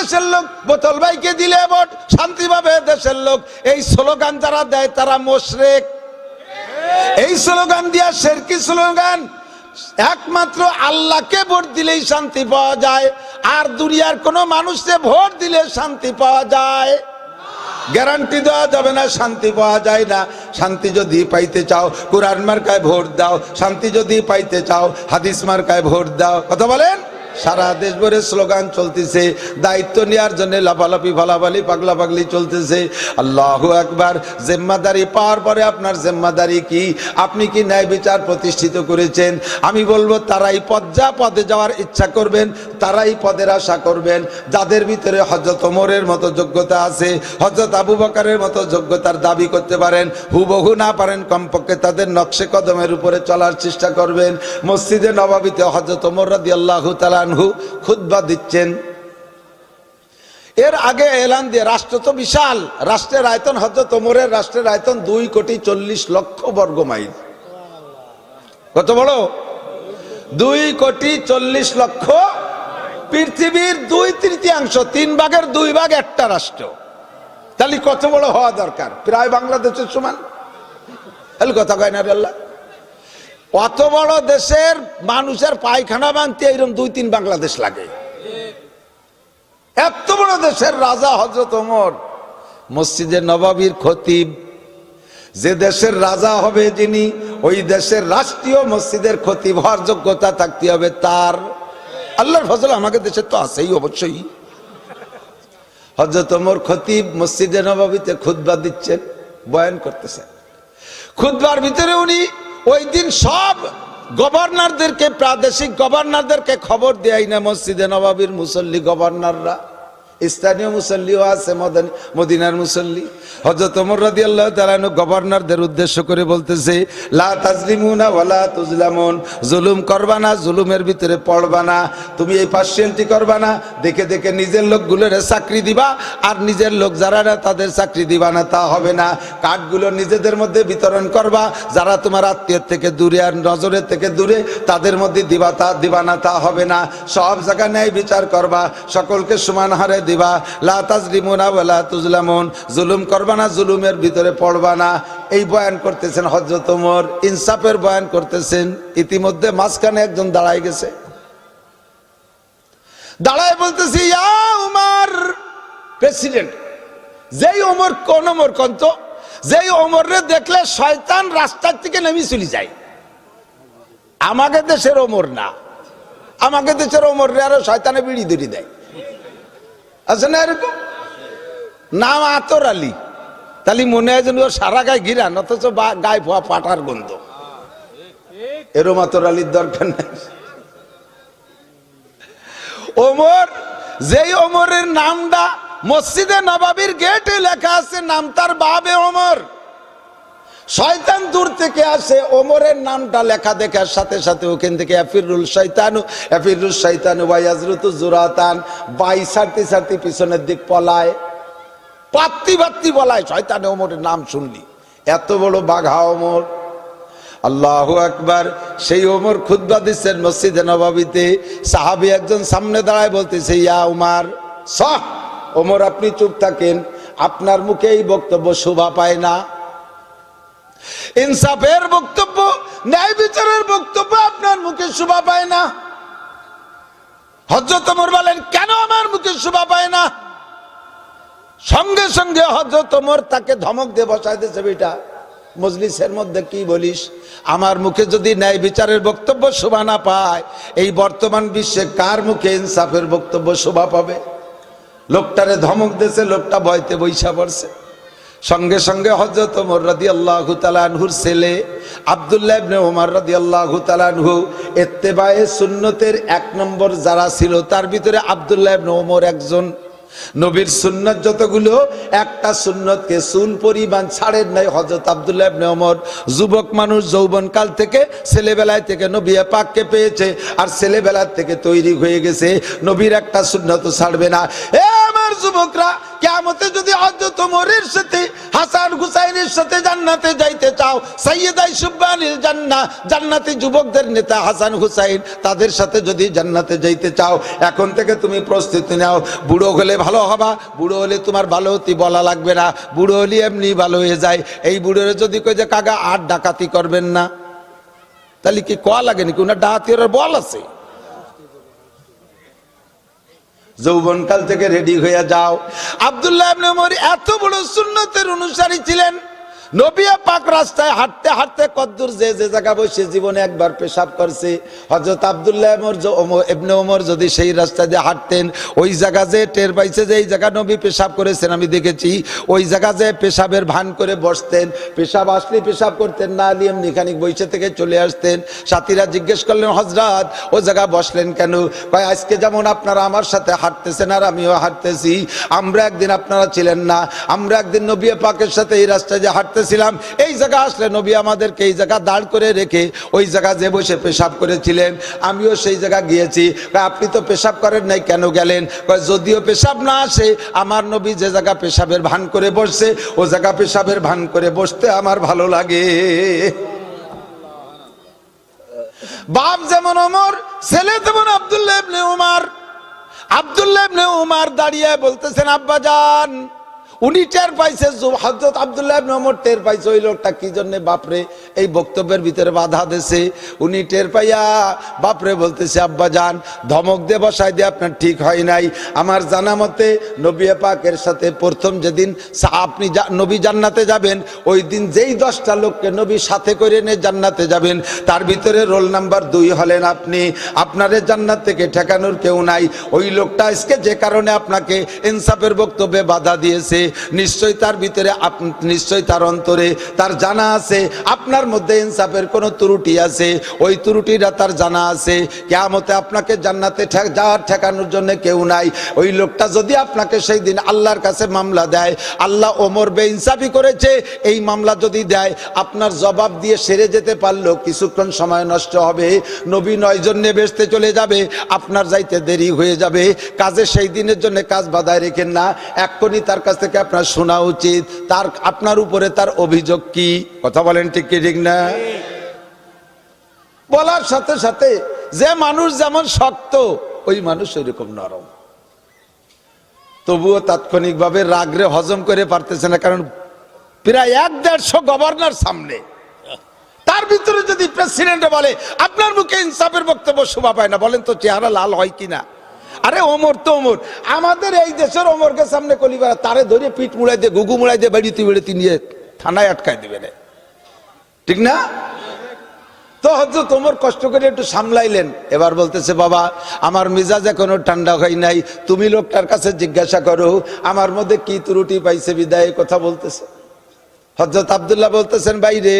দেশের লোক, বোতল ভাইকে দিলে ভোট, শান্তি পাবে দেশের লোক। এই স্লোগান যারা দেয় তারা মুশরিক। এই স্লোগান দিয়া শিরকি স্লোগান। একমাত্র আল্লাহকে ভোট দিলেই শান্তি পাওয়া যায়, আর দুনিয়ার কোন মানুষকে ভোট দিলে শান্তি পাওয়া যায়? গ্যারান্টি দেওয়া যাবে না, শান্তি পাওয়া যায় না। শান্তি যদি পাইতে চাও কুরআন মার্কায় ভোট দাও, শান্তি যদি পাইতে চাও হাদিস মার্কায় ভোট দাও। কথা বলেন। সারা দেশ ভরে স্লোগান চলতেছে, দায়িত্ব নেওয়ার জন্য লাফালাফি ফালাফালি পাগলা পাগলি চলতেছে। আল্লাহু আকবার। জিম্মাদারি পাওয়ার পরে আপনার জিম্মাদারি কি? আপনি কি ন্যায় বিচার প্রতিষ্ঠিত করেছেন? আমি বলবো তারাই পদে যাওয়ার ইচ্ছা করবেন, তারাই পদের আশা করবেন যাদের ভিতরে হযরত ওমরের মতো যোগ্যতা আছে, হযরত আবু বকরের মতো যোগ্যতার দাবি করতে পারেন। হুবহু না পারেন, কমপক্ষে তাদের নকশে কদমের উপরে চলার চেষ্টা করবেন। মসজিদে নববীতে হযরত ওমর রাদিয়াল্লাহু তাআলা খুতবা দিচ্ছেন। এর আগে এলান দিয়ে, রাষ্ট্র তো বিশাল, রাষ্ট্রের আয়তন, হযরত ওমরের রাষ্ট্রের আয়তন 2,40,00,000 বর্গ মাইল। কত বড়? 2,40,00,000। পৃথিবীর 2/3, 3 ভাগের 2 ভাগ একটা রাষ্ট্র। তাহলে কত বড় হওয়া দরকার? প্রায় বাংলাদেশের সমান। তাহলে কথা কয় না রে আল্লাহ? অত বড় দেশের মানুষের পায়খানা বানতে এরকম 2-3 বাংলাদেশ লাগে। এত বড় দেশের রাজা হযরত ওমর, মসজিদে নববীর খতিব। যে দেশের রাজা হবে যিনি, ওই দেশের রাষ্ট্রীয় মসজিদের খতিব হওয়ার যোগ্যতা থাকতে হবে তার। আল্লাহর ফজল আমাদের দেশে তো আছেই অবশ্যই। হযরত ওমর খতিব মসজিদে নববীতে খুতবা দিচ্ছেন, বয়ান করতেছেন। খুতবার ভিতরে উনি ওই দিন সব গভর্নরদেরকে, প্রাদেশিক গভর্নরদেরকে খবর দেয় না মসজিদে নববীর মুসল্লি গভর্নররা, স্থানীয় মুসল্লিও আছে, মদিনার মুসল্লি। হযরত ওমর রাদিয়াল্লাহু তাআলা গভর্নরদের উদ্দেশ্য করে বলতেছে, লা তাজলিমুনা ওয়ালা তুজলামুন, জুলুম করবা না, জুলুমের ভিতরে পড়বা না। তুমি এই পার্সিয়ালিটি করবা না, দেখে দেখে নিজের লোকগুলোর চাকরি দিবা, আর নিজের লোক যারা না তাদের চাকরি দিবা না, তা হবে না। কার্ডগুলো নিজেদের মধ্যে বিতরণ করবা, যারা তোমার আত্মীয়ের থেকে দূরে আর নজরের থেকে দূরে তাদের মধ্যে দিবা না, তা হবে না। সব জায়গায় ন্যায় বিচার করবা, সকলকে সমান হারে দিবা। লা তাজলিমুনা ওয়ালা তুজলামুন, জুলুম করবা না, জুলুমের ভিতরে পড়বা না। এই বয়ান করতেছেন হযরত ওমর, ইনসাফের বয়ান করতেছেন। ইতিমধ্যে মাঝখানে একজন দাঁড়ায় গেছে, দাঁড়ায় বলতেছি, ইয়া উমর, প্রেসিডেন্ট। যেই ওমর, কোন ওমর কন্ত, যেই ওমরে দেখলে শয়তান রাস্তার থেকে নেমে চলে যায়। আমাদের দেশের ওমর না, আমাদের দেশের ওমর আরো শয়তানে বিড়ি ধরি দেয়, আছে না এরকম? নাম আতর আলী। তাহলে মনে হয় যেন সারা গায়ে ঘিরান, অথচ গায়ে ভুয়া পাটার গন্ধ। এরম আতর আলীর দরকার নাই। ওমর, যেই ওমরের নামটা মসজিদে নববীর গেটে লেখা আছে, নাম তার বাবে ওমর। শয়তান দূর থেকে আসে, ওমরের নামটা লেখা দেখার সাথে সাথে ওখান থেকে আফিরুল শয়তানু ওয়া ইয়াজরুতু জুরাতান, বাই সারতে পিছনের দিক পলায়, পাত্তি বলায় শয়তানে ওমরের নাম শুনলি। এত বড় বাঘা ওমর। আল্লাহু আকবার। সেই ওমর খুতবা দিচ্ছেন মসজিদে নববীতে। সাহাবী একজন সামনে দাঁড়ায় বলতেছে, ইয়া উমার, ওমর আপনি চুপ থাকেন, আপনার মুখে এই বক্তব্য শোভা পায় না। ইনসাফের বক্তব্য, ন্যায় বিচারের বক্তব্য আপনার মুখে শোভা পায় না। হযরত ওমর বলেন, কেন আমার মুখে শোভা পায় না? সঙ্গে সঙ্গে হযরত ওমর তাকে ধমক দিয়ে বসায় দিয়েছে, বেটা মজলিসের মধ্যে কি বলিস? আমার মুখে যদি ন্যায় বিচারের বক্তব্য শোভা না পায়, এই বর্তমান বিশ্বে কার মুখে ইনসাফের বক্তব্য শোভা পাবে? লোকটারে ধমক দিয়েছে, লোকটা ভয়তে বইসা পড়ছে। সঙ্গে সঙ্গে হযরত ওমর রাদিয়াল্লাহু তাআলা আনহুর ছেলে আব্দুল্লাহ ইবনে ওমর রাদিয়াল্লাহু তাআলা আনহু ইত্তেবায়ে সুন্নতের 1 নম্বর যারা ছিল, তার ভিতরে আব্দুল্লাহ ইবনে ওমর একজন। নবীর সুন্নত যতগুলো, একটা সুন্নতকে চুল পরিমাণ ছাড়েন নাই হযরত আব্দুল্লাহ ইবনে ওমর। যুবক মানুষ, যৌবনকাল থেকে, ছেলেবেলায় থেকে নবী পাককে পেয়েছে, আর ছেলেবেলার থেকে তৈরি হয়ে গেছে, নবীর একটা সুন্নত ছাড়বে না। আমার যুবকরা, কিয়ামতে যদি হযরত ওমরের সাথে হাসান হুসাইনের সাথে জান্নাতে যাইতে চাও, সাইয়্যিদাই সুবহানিল জান্নাহ, জান্নাতি যুবকদের নেতা হাসান হুসাইন, তাদের সাথে যদি জান্নাতে যাইতে চাও, এখন থেকে তুমি প্রস্তুতি নাও। বুড়ো হলে ভালো হবা, বুড়ো হলে তোমার ভালো হতে বলা লাগবে না, বুড়ো হলে এমনি ভালো হয়ে যায়। এই বুড়োরে যদি কই যে কাকা আর ডাকাতি করবেন না, তাহলে কি কোয়া লাগে নাকি? ওনার ডাকাতির বল আছে। যৌবনকাল থেকে রেডি হয়ে যাও। আব্দুল্লাহ ইবনে ওমর এত বড় সুন্নতের অনুসারী ছিলেন, নবী পাক রাস্তায় হাঁটতে হাঁটতে কদ্দুর যে যে জায়গা বসে জীবনে একবার পেশাব করছে। হযরত আব্দুল্লাহ ইবনে ওমর যদি সেই রাস্তা দিয়ে হাঁটতেন, ওই জায়গা যে টের পাইছে যে এই জায়গা নবী পেশাব করেছেন, আমি দেখেছি, ওই জায়গা যে পেশাবের ভান করে বসতেন, পেশাব আসলে পেশাব করতেন, না এমনি খানিক বইসে থেকে চলে আসতেন। সাথীরা জিজ্ঞেস করলেন, হযরত ও জায়গা বসলেন কেন? কয় আজকে যেমন আপনারা আমার সাথে হাঁটতেছেন আর আমিও হাঁটতেছি, আমরা একদিন আপনারা ছিলেন না, আমরা একদিন নবী পাকের সাথে এই রাস্তায় যে হাঁটতে ছিলাম, এই জায়গা আসলে নবী আমাদেরকে এই জায়গা দাঁড় করে রেখে ওই জায়গা যে বসে পেশাব করেছিলেন, আমিও সেই জায়গা গিয়েছি। আপনি তো পেশাব করেন নাই, কেন গেলেন? যদিও পেশাব না আসে, আমার নবী যে জায়গা পেশাবের ভান করে বসছে, ও জায়গা পেশাবের ভান করে বসতে আমার ভালো লাগে। বাপ যেমন ওমর, ছেলে তেমন আব্দুল্লাহ ইবনে ওমর। আব্দুল্লাহ ইবনে ওমর দাঁড়িয়ে বলতেছেন, আব্বাজান। উনি টের পাইছে, হযরত আব্দুল্লাহ ইবনে ওমর টের পাইছে ওই লোকটা কি জন্য বাপরে এই বক্তব্যের ভিতরে বাধা দিয়েছে। উনি টের পাইয়া বাপরে বলতেছে, আব্বাজান ধমক দিয়ে বসাই দিয়ে আপনার ঠিক হয় নাই। আমার জানা মতে নবী পাকের সাথে প্রথম যেদিন আপনি নবী জান্নাতে যাবেন, ওই দিন যেই 10টা লোককে নবী সাথে করে নিয়ে জান্নাতে যাবেন, তার ভিতরে রোল নাম্বার 2 হলেন আপনি। আপনারে জান্নাত থেকে ঠেকানোর কেউ নাই। ওই লোকটা আজকে যে কারণে আপনাকে ইনসাফের বক্তব্যে বাধা দিয়েছে, নিশ্চয়ই তার ভিতরে, নিশ্চয়ই তার অন্তরে তার জানা আছে আপনার মধ্যে ইনসাফের কোনো ত্রুটি আছে, ওই ত্রুটিটা তার জানা আছে। কিয়ামতে আপনাকে জান্নাতে যাওয়ার ঠেকানোর জন্য কেউ নাই। ওই লোকটা যদি আপনাকে সেই দিন আল্লাহর কাছে মামলা দেয়, আল্লাহ ওমর বেইনসাফি করেছে, এই মামলা যদি দেয়, আপনার জবাব দিয়ে সেরে যেতে পারলেও কিছুক্ষণ সময় নষ্ট হবে। নবী 9 জন নিয়ে বেহেশতে চলে যাবে, আপনার যাইতে দেরি হয়ে যাবে। কাজে সেই দিনের জন্য কাজ বাধায় রেখেন না, এক্ষুনি তার কাছ থেকে আপনার শোনা উচিত তার আপনার উপরে তার অভিযোগ কি। কথা বলেন ঠিক কি ঠিক না? বলার সাথে সাথে যে মানুষ যেমন শক্ত, ওই মানুষ ওইরকম নরম। তবুও তাৎক্ষণিকভাবে রাগরে হজম করে পারতেছে না, কারণ প্রায় 1-150 গভর্নর সামনে, তার ভিতরে যদি প্রেসিডেন্ট বলে আপনার মুখে ইনসাফের বক্তব্য শোভা পায় না, বলেন তো চেহারা লাল হয় কিনা? আরে ওমর তো ওমর, আমাদের এই দেশের ওমরকে সামনে কলিবার তারে ধরে পিঠ মুড়াই দিয়ে গুগু মুড়াই দিয়ে বেড়িতে বেড়িতে নিয়ে থানায় আটকায় দিবে না, ঠিক না? তো হযরত ওমর কষ্ট করে একটু সামলাইলেন। এবার বলতেছে, বাবা আমার মিজাজ এখনো ঠান্ডা হয় নাই, তুমি লোকটার কাছে জিজ্ঞাসা করো আমার মধ্যে কি ত্রুটি পাইছে বিদায় কথা বলতেছে। হযরত আব্দুল্লাহ বলতেছেন, বাইরে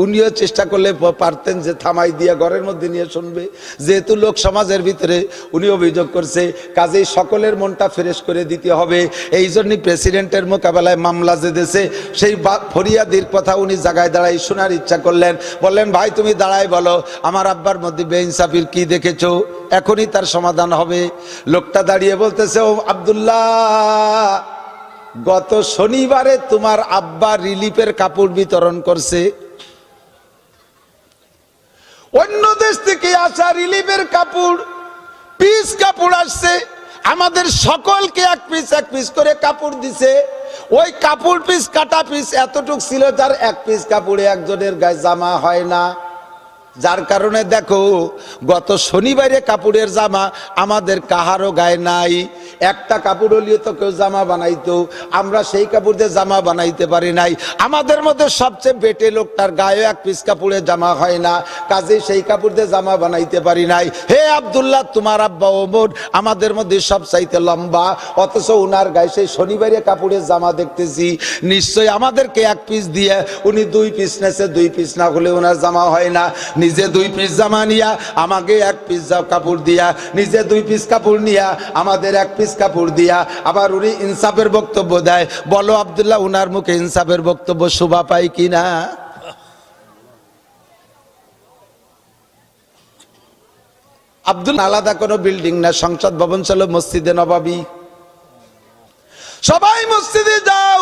উনিও চেষ্টা করলে পারতেন যে থামাই দিয়ে ঘরের মধ্যে নিয়ে শুনবে, যেহেতু লোক সমাজের ভিতরে উনি অভিযোগ করছে, কাজেই সকলের মনটা ফ্রেশ করে দিতে হবে। এই জন্যই প্রেসিডেন্টের মোকাবেলায় মামলা যে দেশে, সেই ফরিয়াদির কথা উনি জায়গায় দাঁড়াই শোনার ইচ্ছা করলেন। বললেন, ভাই তুমি দাঁড়াই বলো আমার আব্বার মধ্যে বেইনসাফির কি দেখেছো, এখনই তার সমাধান হবে। লোকটা দাঁড়িয়ে বলতেছে, ও আব্দুল্লাহ, গত শনিবারে তোমার আব্বা রিলিফের কাপড় বিতরণ করছে, অন্য দেশ থেকে আসা রিলিফের কাপড়, পিস কাপড় আসছে, আমাদের সকলকে এক পিস করে কাপড় দিছে। ওই কাপড় পিস কাটা পিস এতটুক ছিল, যার এক পিস কাপড়ে একজনের গায়ে জামা হয় না। যার কারণে দেখো গত শনিবারে কাপড়ের জামা আমাদের কাহারও গায়ে নাই। একটা কাপড় হলিও তো কেউ জামা বানাইতো, আমরা সেই কাপড় দিয়ে জামা বানাইতে পারি নাই। আমাদের মধ্যে সবচেয়ে বেটে লোকটার গায়ে এক পিস কাপড়ে জামা হয় না, কাজে সেই কাপড় দিয়ে জামা বানাইতে পারি নাই। হে আব্দুল্লাহ, তোমার আব্বা ওমর আমাদের মধ্যে সবচাইতে লম্বা, অথচ উনার গায়ে সেই শনিবারে কাপড়ের জামা দেখতেছি। নিশ্চয়ই আমাদেরকে এক পিস দিয়ে উনি 2 পিস নেছে, 2 পিস না হলে ওনার জামা হয় না। নিজে 2 পিস জামা নিয়া আমাকে এক পিস কাপড় দিয়া, নিজে 2 পিস কাপড় নিয়া আমাদের এক পিস কাপড় দিয়া, আবার উনি ইনসাফের বক্তব্য দেয়। বলো আব্দুল্লাহ, উনার মুখে ইনসাফের বক্তব্য শোভা পায় কিনা? আব্দুল আলাদা কোনো বিল্ডিং না, সংসদ ভবন ছিল মসজিদে নববী। সবাই মসজিদে যাও,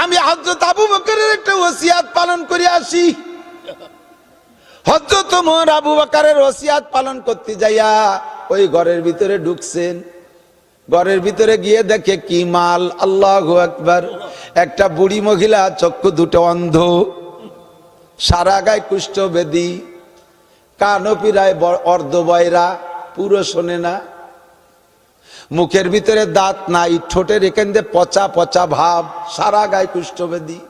আমি হযরত আবু বকরের একটা ওসিয়াত পালন করে আসি। হযরত ওমর আবু বকরের ওসিয়াত পালন করতে যাইয়া ওই ঘরের ভিতরে ঢুকছেন। ঘরের ভিতরে গিয়ে দেখে কি মাল, আল্লাহু আকবার। একটা বুড়ি মহিলা, চক্ষু দুটো অন্ধ, সারা গায়ে কুষ্ঠবেদী, কানও পিরায় অর্ধবয়রা, পুরো শোনে না, মুখের ভিতরে দাঁত নাই, ঠোঁটের এখান দিয়ে পচা পচা ভাব, সারা গায়ে কুষ্ঠবেদী।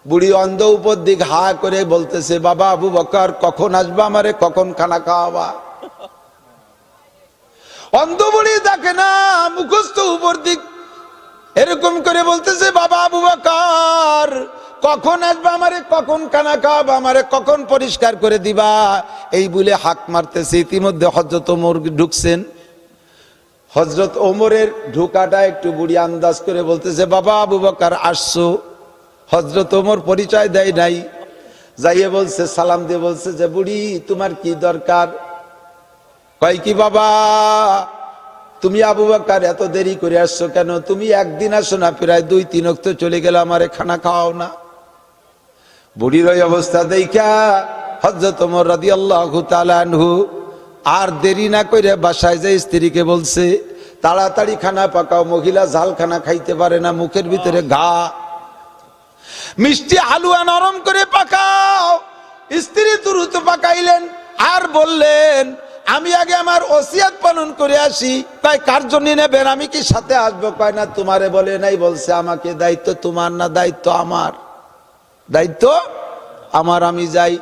বুড়ি অন্ধ, উপর দিক হা করে বলতেছে, বাবা আবু বকর কখন আসবা, আমারে কখন খানা খাওয়াবা? অন্ধ বুড়ি দেখে না, মুখস্থ উপর দিক এরকম করে বলতেছে, বাবা আবু বকর কখন আসবা, আমারে কখন খানা খাওয়াবা, আমারে কখন পরিষ্কার করে দিবা, এই বলে হাক মারতেছে। ইতিমধ্যে হযরত ওমর ঢুকছেন। হযরত ওমরের ঢুকাটা একটু বুড়ি আন্দাজ করে বলতেছে, বাবা আবু বকর আসছো। হযরত ওমর পরিচয় দেয় নাই, যাইয়ে বলছে, সালাম দিয়ে বলছে যে, বুড়ি তোমার কি দরকার? কয় কি বাবা, তুমি আবু বকর এত দেরি করে আসছো কেন? তুমি একদিন আসো না, প্রায় 2-3 ওয়াক্ত চলে গেল, আমারে খানা খাওয়াও না। বুড়ির ওই অবস্থা দেখা হযরত ওমর রাদিয়াল্লাহু তাআলা আনহু আর দেরি না করে বাসায় যে স্ত্রীকে বলছে, তাড়াতাড়ি খানা পাকাও, মহিলা ঝাল খানা খাইতে পারে না, মুখের ভিতরে ঘা। মিষ্টি হালুয়া নরম করে পাকাও। স্ত্রী দ্রুত পাকাইলেন আর বললেন, আমি আগে আমার ওসিয়াত পালন করে আসি। কয় কার জন্য নেবেন, আমি কি সাথে আসবো? কয় না, তোমারে বলে নাই, বলছে আমাকে। দায়িত্ব তোমার না, দায়িত্ব আমার। দায়িত্ব আমার, আমি যাই।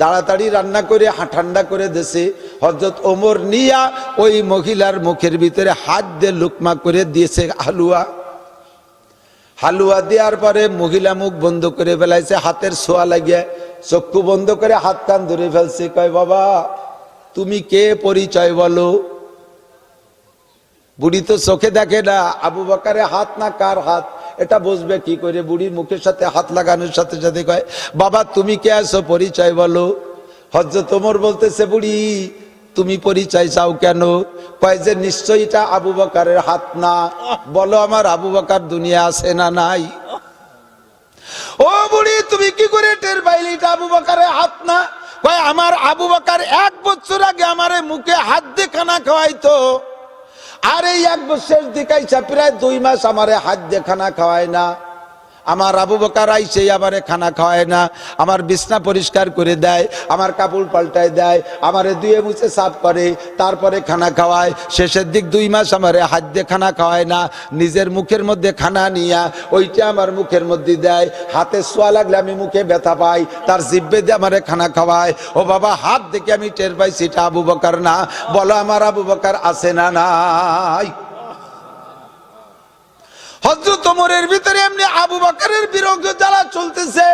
তাড়াতাড়ি রান্না করে ঠান্ডা করে দেছে। হযরত ওমর নিয়া ওই মহিলার মুখের ভিতরে হাত দিয়ে লুকমা করে দিয়েছে হালুয়া। হালুয়া দেওয়ার পরে মহিলা মুখ বন্ধ করে ফেলাইছে, হাতের ছোঁয়া লাগিয়ে চক্ষু বন্ধ করে হাত কান ধরে ফেলছে। কয় বাবা তুমি কে, পরিচয় বলো। বুড়ি তো চোখে দেখে না, আবু বকরের হাত না কার হাত এটা বুঝবে কি করে? বুড়ির মুখের সাথে হাত লাগানোর সাথে সাথে কয়, বাবা তুমি কে আছো, পরিচয় বলো। হযরত ওমর বলতেছে, বুড়ি তুমি পরিচয় চাও কেন? কয় যে নিশ্চয়ই এটা আবু বকরের হাত না, বলো আমার আবু বকর দুনিয়া আছে না নাই? ও বুড়ি তুমি কি করে টের পাইলি এটা আবু বকরের হাত না? কয় আমার আবু বকর 1 বছর আগে আমারে মুখে হাত দিয়ে খানা খাওয়াইতো, আর এই 1 বছর দিকাইছা প্রায় 2 মাস আমারে হাত দিয়ে খানা খাওয়ায় না। আমার আবু বকর আইছে আমারে খানা খাওয়ায় না, আমার বিছনা পরিষ্কার করে দেয়, আমার কাপড় পাল্টায় দেয়, আমারে ধুয়ে মুছে সাফ করে, তারপরে খানা খাওয়ায়। শেষের দিক 2 মাস আমারে হাত দিয়ে খানা খাওয়ায় না, নিজের মুখের মধ্যে খানা নিয়া ওইটা আমার মুখের মধ্যে দেয়। হাতে ছোঁয়া লাগলে আমি মুখে ব্যথা পাই, তার জিহ্বে দিয়ে আমারে খানা খাওয়ায়। ও বাবা হাত দেখে আমি টের পাইছি এটা আবু বকর না, বলো আমার আবু বকর আছে না নাই? হযরত ওমরের ভিতরে এমনি আবু বকরের বিরোধ জ্বালা চলতেছে।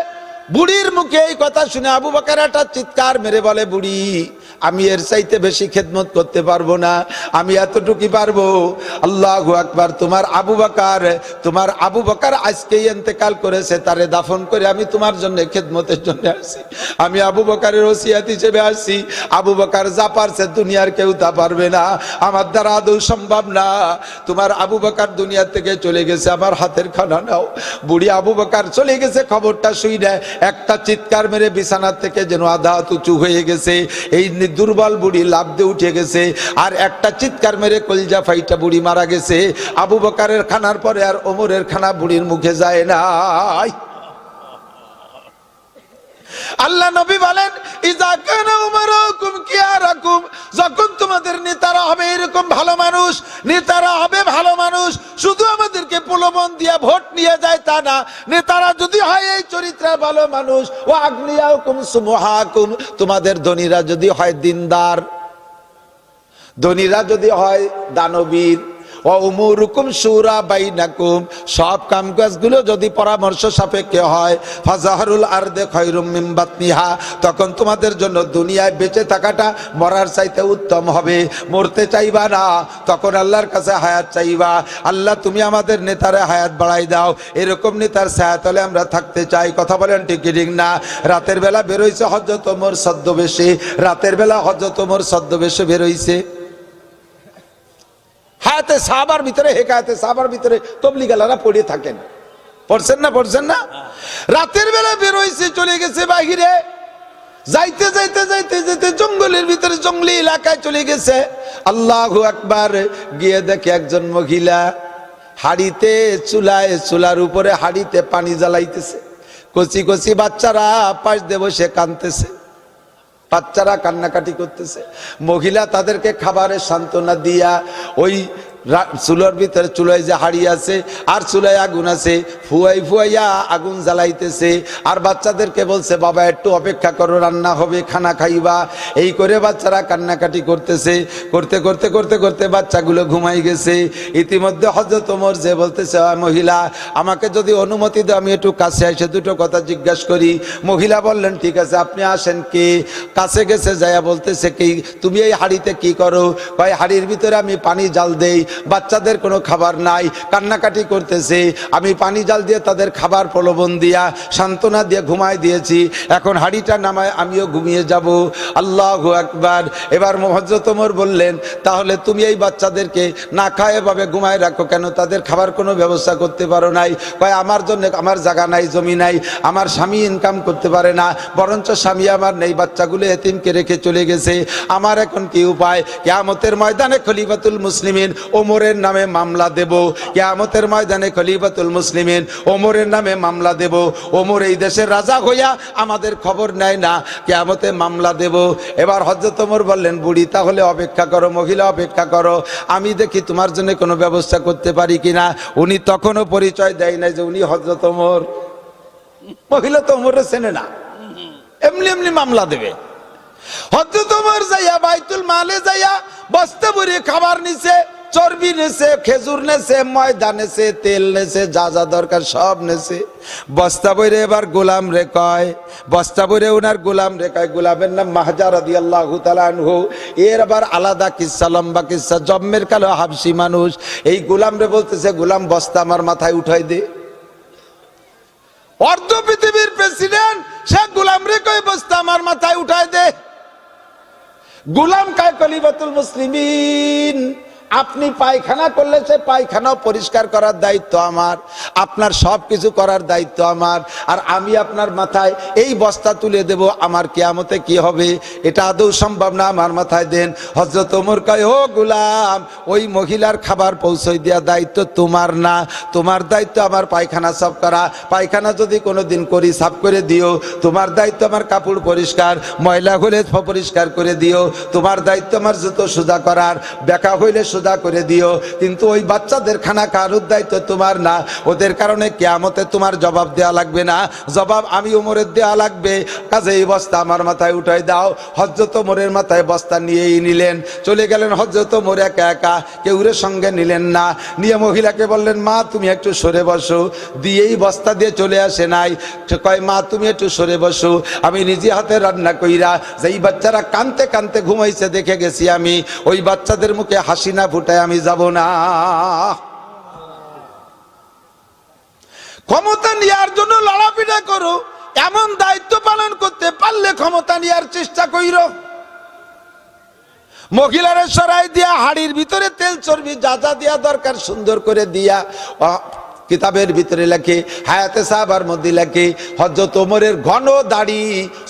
বুড়ির মুখে এই কথা শুনে আবু বকর একটা চিৎকার মেরে বলে, বুড়ি আমি এর চাইতে বেশি খেদমত করতে পারবো না, আমি এতটুকুই পারবো। আল্লাহু আকবার। তোমার আবু বকর আজকেই ইন্তেকাল করেছে, তারে দাফন করে আমি তোমার জন্য খেদমতের জন্য আসছি। আমি আবু বকরের ওসিয়াত হিসেবে আসছি। আবু বকর যা পারছে দুনিয়ার কেউ তা পারবে না, আমার দ্বারা আদৌ সম্ভব না। তোমার আবু বকর দুনিয়া থেকে চলে গেছে, আমার হাতের খানা নাও। বুড়ি আবু বকর চলে গেছে খবরটা শুনে একটা চিৎকার মেরে বিছানা থেকে যেন আধা উঁচু হয়ে গেছে। এই দুর্বল বুড়ি লাফ দিয়ে উঠে গেছে, আর একটা চিৎকার মেরে কলিজা ফাইটা বুড়ি মারা গেছে। আবু বকরের খানার পরে আর ওমরের খানা বুড়ির মুখে যায় নাই। আল্লাহ নবী বলেন, ইজা কানা উমারুকুম কিয়ারাকুম, যখন তোমাদের নেতারা হবে এরকম ভালো মানুষ, নেতারা হবে ভালো মানুষ, শুধু আমাদেরকে প্রলোভন দিয়ে ভোট নিয়ে যায় তা না, নেতারা যদি হয় এই চরিত্রের ভালো মানুষ, ও আগনিয়াকুম সুমহাকুম, তোমাদের ধনীরা যদি হয় দিনদার, ধনীরা যদি হয় দানবীর, ওমুরুকুম শুরা বাইনাকুম, সব কামকাজগুলো যদি পরামর্শ সাপেক্ষে হয়, ফাজাহরুল আরদে খায়রুম মিন বাতনিহা, তখন তোমাদের জন্য দুনিয়ায় বেঁচে থাকাটা মরার চাইতে উত্তম হবে। মরতে চাইবা না, তখন আল্লাহর কাছে হায়াত চাইবা। আল্লাহ তুমি আমাদের নেতারে হায়াত বাড়াই দাও, এরকম নেতার ছায়াতলে আমরা থাকতে চাই। কথা বলেন ঠিক ঠিক না? রাতের বেলা বেরোইছে হযরত ওমর ছদ্মবেশে, রাতের বেলা হযরত ওমর ছদ্মবেশে বেরোইছে। হায়াতে সাহাবার ভিতরে, হেকায়াতে সাহাবার ভিতরে তবলিগালারা পড়ে থাকেন। পড়ছেন না? রাতের বেলা বের হইছে, চলে গেছে বাহিরে, যাইতে যাইতে যাইতে যাইতে জঙ্গলের ভিতরে, জঙ্গলি এলাকায় চলে গেছে। আল্লাহু আকবার। গিয়ে দেখে একজন মহিলা হাড়িতে চুলার উপরে হাড়িতে পানি জ্বালাইতেছে। কচি কচি বাচ্চারা পাশ দিয়ে বসে কাঁদতেছে, বাচ্চারা কান্নাকাটি করতেছে। মহিলা তাদেরকে খাবারের সান্ত্বনা দিয়া ওই চুলার ভিতরে, চুলায় যে হাড়ি আছে আর চুলায় আগুন আছে, ফুয়াইয়া আগুন জ্বালাইতেছে। আর বাচ্চাদেরকে বলছে, বাবা একটু অপেক্ষা করো, রান্না হবে, খানা খাইবা। এই করে বাচ্চারা কান্নাকাটি করতেছে। করতে করতে করতে করতে বাচ্চাগুলো ঘুমাই গেছে। ইতিমধ্যে হযরত ওমর যে বলতেছে, মহিলা আমাকে যদি অনুমতি দাও, আমি একটু কাছে এসে দুটো কথা জিজ্ঞাসা করি। মহিলা বললেন, ঠিক আছে, আপনি আসেন। কে? কাছে গেছে, যাইয়া বলতেছে, কি তুমি এই হাড়িতে কি করো? কয়, হাড়ির ভিতরে আমি পানি জাল দেই, বাচ্চাদের কোনো খাবার নাই, কান্নাকাটি করতেছে, আমি পানি জাল দিয়ে তাদের খাবার প্রলোভন দিয়া সান্ত্বনা দিয়ে ঘুমাই দিয়েছি, এখন হাড়িটা নামায় আমিও ঘুমিয়ে যাব। আল্লাহু আকবার। এবার হযরত ওমর বললেন, তাহলে তুমি এই বাচ্চাদেরকে না খায় এভাবে ঘুমায় রাখো কেন? তাদের খাবার কোনো ব্যবস্থা করতে পারো নাই? কয়, আমার জন্য আমার জায়গা নাই, জমি নাই, আমার স্বামী ইনকাম করতে পারে না, বরঞ্চ স্বামী আমার নেই, বাচ্চাগুলো এতিমকে রেখে চলে গেছে, আমার এখন কি উপায়? কিয়ামতের ময়দানে খলিফাতুল মুসলিমিন ওমরের নামে মামলা দেব, কিয়ামতের ময়দানে খলিফাতুল মুসলিমিন ওমরের নামে মামলা দেব। ওমর এই দেশের রাজা হইয়া আমাদের খবর নেয় না, কিয়ামতে মামলা দেব। এবার হযরত ওমর বললেন, বুড়ি তাহলে অপেক্ষা করো, মহিলা অপেক্ষা করো, আমি দেখি তোমার জন্য কোনো ব্যবস্থা করতে পারি কিনা। উনি তখনও পরিচয় দেয় না যে উনি হযরত ওমর। মহিলা তো ওমরে চেনে না, এমনি এমনি মামলা দেবে। হযরত ওমর যাইয়া বাইতুল মালে যাইয়া বস্তা ভরে খাবার নিছে, চর্বি নেছে, খেজুর নেছে, ময়দা নেছে, তেল নেছে, যা যা দরকার সব নেছে। বস্তা বইরে এবার গোলাম রে কয়, বস্তা বইরে ওনার গোলাম রে কয়, গোলামের নাম মাহজা রাদিয়াল্লাহু তাআলা আনহু। এর আবার আলাদা কিসসা, লম্বা কিসসা, জম্মের কালো হাবশি মানুষ। এই গোলাম রে বলতেছে, গোলাম বস্তা আমার মাথায় উঠাই দে। অর্ধ পৃথিবীর প্রেসিডেন্ট সে গোলাম রে কয়, বস্তা আমার মাথায় উঠাই দে। গোলাম কয়, খলিফাতুল মুসলিমিন, আপনি পায়খানা করলে সে পায়খানাও পরিষ্কার করার দায়িত্ব আমার, আপনার সব কিছু করার দায়িত্ব আমার, আর আমি আপনার মাথায় এই বস্তা তুলে দেব, আমার কিয়ামতে কি হবে? এটা আদৌ সম্ভব না, আমার মাথায় দেন। হযরত ওমর কয়, ও গোলাম, ওই মহিলার খাবার পৌঁছাই দেওয়ার দায়িত্ব তোমার না, তোমার দায়িত্ব আমার পায়খানা সাফ করা। পায়খানা যদি কোনোদিন করি, সাফ করে দিও। তোমার দায়িত্ব আমার কাপড় পরিষ্কার, ময়লা হলে পরিষ্কার করে দিও। তোমার দায়িত্ব আমার জুতো সোজা করার, বেকা হইলে সোজা করে দিও। কিন্তু ওই বাচ্চাদের খানা খাওয়ার দায়িত্ব তোমার না, ওদের কারণে কিয়ামতে তোমার জবাব দেওয়া লাগবে না, জবাব আমি ওমরের দেওয়া লাগবে। কাজে এই বস্তা আমার মাথায় উঠাই দাও। হযরত ওমরের মাথায় বস্তা নিয়েই নিলেন, চলে গেলেন হযরত ওমর একা একা, কেউরে সঙ্গে নিলেন না। নিয়ে মহিলাকে বললেন, মা তুমি একটু সরে বসো। দিয়েই বস্তা দিয়ে চলে আসে নাই, কয়, মা তুমি একটু সরে বসো, আমি নিজে হাতে রান্না কইরা যেই বাচ্চারা কানতে কানতে ঘুমাইছে দেখে গেছি, আমি ওই বাচ্চাদের মুখে হাসি না ফুটায় আমি যাব না। ক্ষমতা নেওয়ার জন্য লড়াপিটা করো, এমন দায়িত্ব পালন করতে পারলে ক্ষমতা নেওয়ার চেষ্টা কইরো। মহিলারে সরাই দিয়া হাড়ির ভিতরে তেল চর্বি যা যা দিয়া দরকার সুন্দর করে দিয়া, কিতাবের ভিতরে লেখে, হায়াতে সাহাবার মধ্যে লেখে, হযরত ওমরের ঘন দাড়ি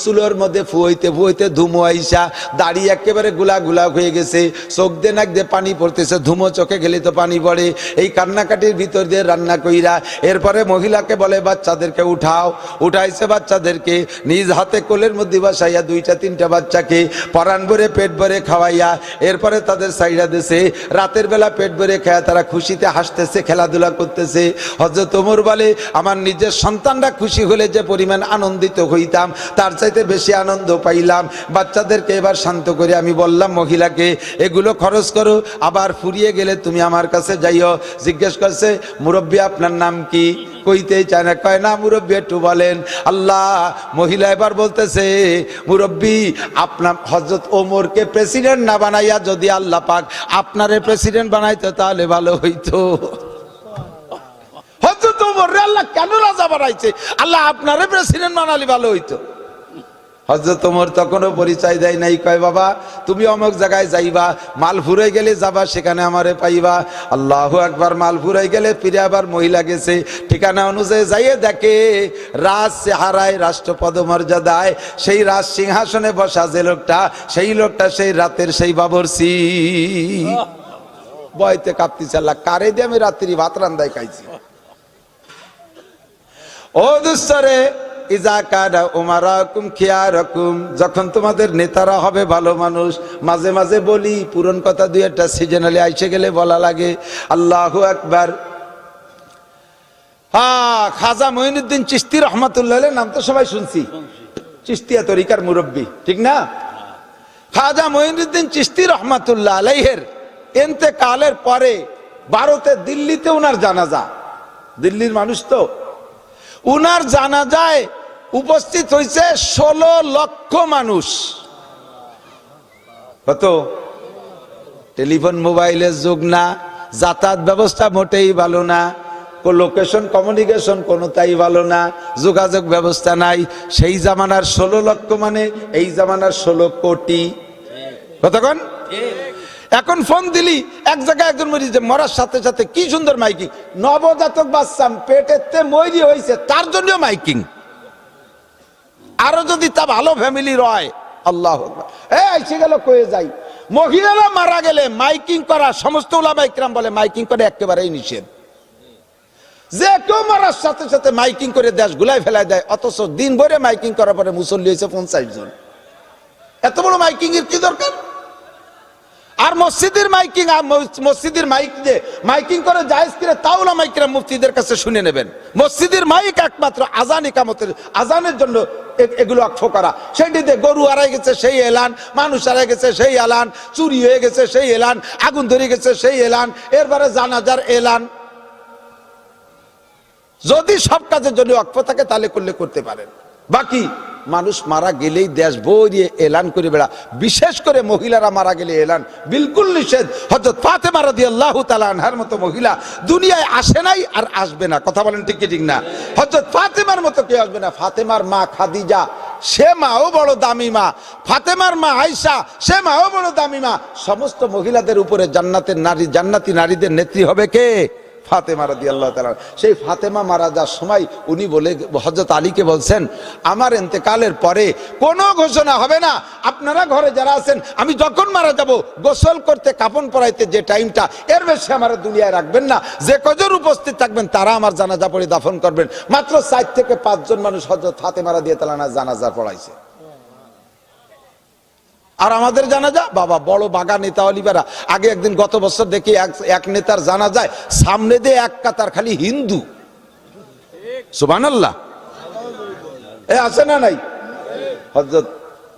চুলোর মধ্যে ফুয়াইতে ফুয়াইতে ধুমো আইসা দাড়ি একেবারে গুলা গুলা হয়ে গেছে, চোখ দিয়ে নাক দিয়ে পানি পড়তেছে, ধুমো চোখে গেলে তো পানি পড়ে। এই কান্নাকাটির ভিতর দিয়ে রান্না কইরা এরপরে মহিলাকে বলে, বাচ্চাদেরকে উঠাও। উঠাইছে বাচ্চাদেরকে, নিজ হাতে কোলের মধ্যে বসাইয়া দুইটা তিনটা বাচ্চাকে পরাণ ভরে পেট ভরে খাওয়াইয়া এরপরে তাদের সাইডা দিছে। রাতের বেলা পেট ভরে খায়া তারা খুশিতে হাসতেছে, খেলাধুলা করতেছে। হযরত ওমর বলে, আমার নিজের সন্তানরা খুশি হলে যে পরিমাণ আনন্দিত হইতাম, তার চাইতে বেশি আনন্দ পাইলাম। বাচ্চাদেরকে এবার শান্ত করে আমি বললাম মহিলাকে, এগুলো খরচ করো, আবার ফুরিয়ে গেলে তুমি আমার কাছে যাইও। জিজ্ঞেস করছে, মুরব্বী আপনার নাম কি? কইতেই চায় না, কয় না মুরব্বী একটু বলেন। আল্লাহ, মহিলা এবার বলতেছে, মুরব্বী আপনার হযরত ওমরকে প্রেসিডেন্ট না বানাইয়া যদি আল্লাহ পাক আপনারে প্রেসিডেন্ট বানাইতো তাহলে ভালো হইতো। হযরত ওমর রে আল্লাহ কেন রাজা বানাইছে? আল্লাহ আপনারে প্রেসিডেন্ট বানালে ভালো হইতো। হযরত ওমর তখনও পরিচয় দেয় নাই, কয় বাবা তুমি অমুক জায়গায় যাইবা, মাল ফুরাই গেলে যাবা, সেখানে আমারে পাইবা। আল্লাহু আকবার। মাল ফুরাই গেলে ফিরে আবার মহিলা গেছে, ঠিকানা অনুযায়ী যাইয়ে দেখে রাজ চেহারায়, রাষ্ট্রপদ মর্যাদায়, সেই রাজ সিংহাসনে বসা যে লোকটা, সেই লোকটা সেই রাতের সেই বাবরসি। বয়তে কাঁপতিছে, আল্লাহ কারে দিয়ে আমি রাত্রি ভাত রান্দায় খাইছি। ও দুস্তরে ইজা কানা উমারাকুম খিয়ারাকুম, যখন তোমাদের নেতারা হবে ভালো মানুষ। মাঝে মাঝে বলি, পুরন কথা দুই একটা সিজনালি আইসে গেলে বলা লাগে। আল্লাহু আকবার। খাজা মঈনুদ্দিন চিশতি রহমাতুল্লাহ আলাইহির নাম তো সবাই শুনছি, চিশতিয়া তরিকার মুরব্বী, ঠিক না? খাজা মঈনুদ্দিন চিশতি রহমাতুল্লাহ আলাইহির ইন্তেকালের পরে ভারতে দিল্লিতে উনার জানাজা, দিল্লির মানুষ তো, উনার জানাজায় উপস্থিত হয়েছে 16 লক্ষ মানুষ। কত? টেলিফোন মোবাইলের যুগ না, যাতায়াত ব্যবস্থা মোটেই ভালো না, লোকেশন কমিউনিকেশন কোনোটাই ভালো না, যোগাযোগ ব্যবস্থা নাই। সেই জামানার 16 লক্ষ মানে এই জামানার 16 কোটি। কতক্ষণ? এখন ফোন দিলি এক জায়গায় একজন মরার সাথে সাথে কি সুন্দর মাইকিং, নবজাতক বাচ্চা পেটেতে মরি হয়েছে তার জন্য মাইকিং। আরো যদি তা ভালো ফ্যামিলির হয়, আল্লাহ এসে গেল কয়ে যাই। মহিলারা মারা গেলে মাইকিং করা, সমস্ত উলামা ইকরাম বলে মাইকিং করে একেবারেই নিষেধ। যে কেউ মারার সাথে সাথে মাইকিং করে দেশ গুলাই ফেলাই দেয়, অথচ দিন ভরে মাইকিং করার পরে মুসল্লি হয়েছে 50 জন। এত বড় মাইকিং এর কি দরকার? আর মসজিদের মাইকিং, মসজিদের মাইক যে মাইকিং করে জায়েজ করে, তাওলা মাইকরা মুফতিদের কাছে শুনে নেবেন। মসজিদের মাইক একমাত্র আজান ইকামতের, আজানের জন্য এগুলো অক্ষ করা। সেটিতে গরু হারাই গেছে সেই এলান, মানুষ হারাই গেছে সেই এলান, চুরি হয়ে গেছে সেই এলান, আগুন ধরে গেছে সেই এলান, এরপরে জানাজার এলান। যদি সব কাজের জন্য অক্ষ থাকে তাহলে করলে করতে পারেন। বাকি মানুষ মারা গেলেই দেশ ভরিয়ে এলান করে বেড়া, বিশেষ করে মহিলারা মারা গেলে এলান বিলকুল নিষেধ। হযরত ফাতেমা রাদিয়াল্লাহু তাআলা আনহার মতো মহিলা দুনিয়ায় আসে নাই আর আসবে না। কথা বলেন ঠিক কি ঠিক না? হযরত ফাতেমার মতো কেউ আসবে না। ফাতেমার মা খাদিজা, সে মাও বড় দামি মা। ফাতেমার মা আয়েশা, সে মাও বড় দামি মা। সমস্ত মহিলাদের উপরে জান্নাতের নারী, জান্নাতি নারীদের নেত্রী হবে কে? ফাতেমা রাদিয়াল্লাহু তাআলা। সেই ফাতেমা মারা যাওয়ার সময় উনি বলে, হযরত আলীকে বলছেন, আমার ইন্তেকালের পরে কোনো ঘোষণা হবে না, আপনারা ঘরে যারা আছেন, আমি যখন মারা যাব গোসল করতে, কাফন পরাইতে যে টাইমটা, এর বেশি আমার দুনিয়ায় রাখবেন না। যে কজন উপস্থিত থাকবেন তারা আমার জানাজা পড়ে দাফন করবেন। মাত্র 4 থেকে 5 জন মানুষ হযরত ফাতেমা রাদিয়াল্লাহু তাআলার জানাজা পড়াইছে। আর আমাদের জানাজা, বাবা বড় বাগা নেতা অলিবারা। আগে একদিন গত বছর দেখি এক নেতার জানাজায় সামনে দিয়ে এক কাতার খালি হিন্দু। সুবহানাল্লাহ। আছে না নাই? হযরত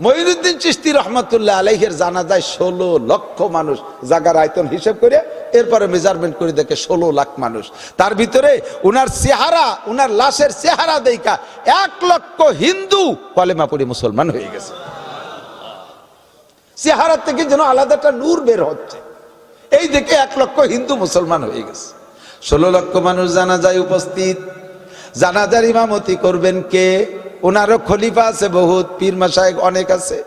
মঈনুদ্দিন চিশতি রহমাতুল্লাহ আলাইহির জানাজায় 16 লক্ষ মানুষ, জায়গার আয়তন হিসেব করে এরপরে মেজারমেন্ট করে দেখে 16 লাখ মানুষ। তার ভিতরে উনার চেহারা, উনার লাশের চেহারা দেখা 1 লক্ষ হিন্দু কলেমা পড়ে মুসলমান হয়ে গেছে। চেহারা থেকে যেন আলাদা একটা নূর বের হচ্ছে, এই দেখে 1 লক্ষ হিন্দু মুসলমান হয়ে গেছে। 16 লক্ষ মানুষ জানাজায় উপস্থিত। জানাজার ইমামতি করবেন কে? ওনারও খলিফা আছে বহুত, পীর মাশায়েখ অনেক আছে।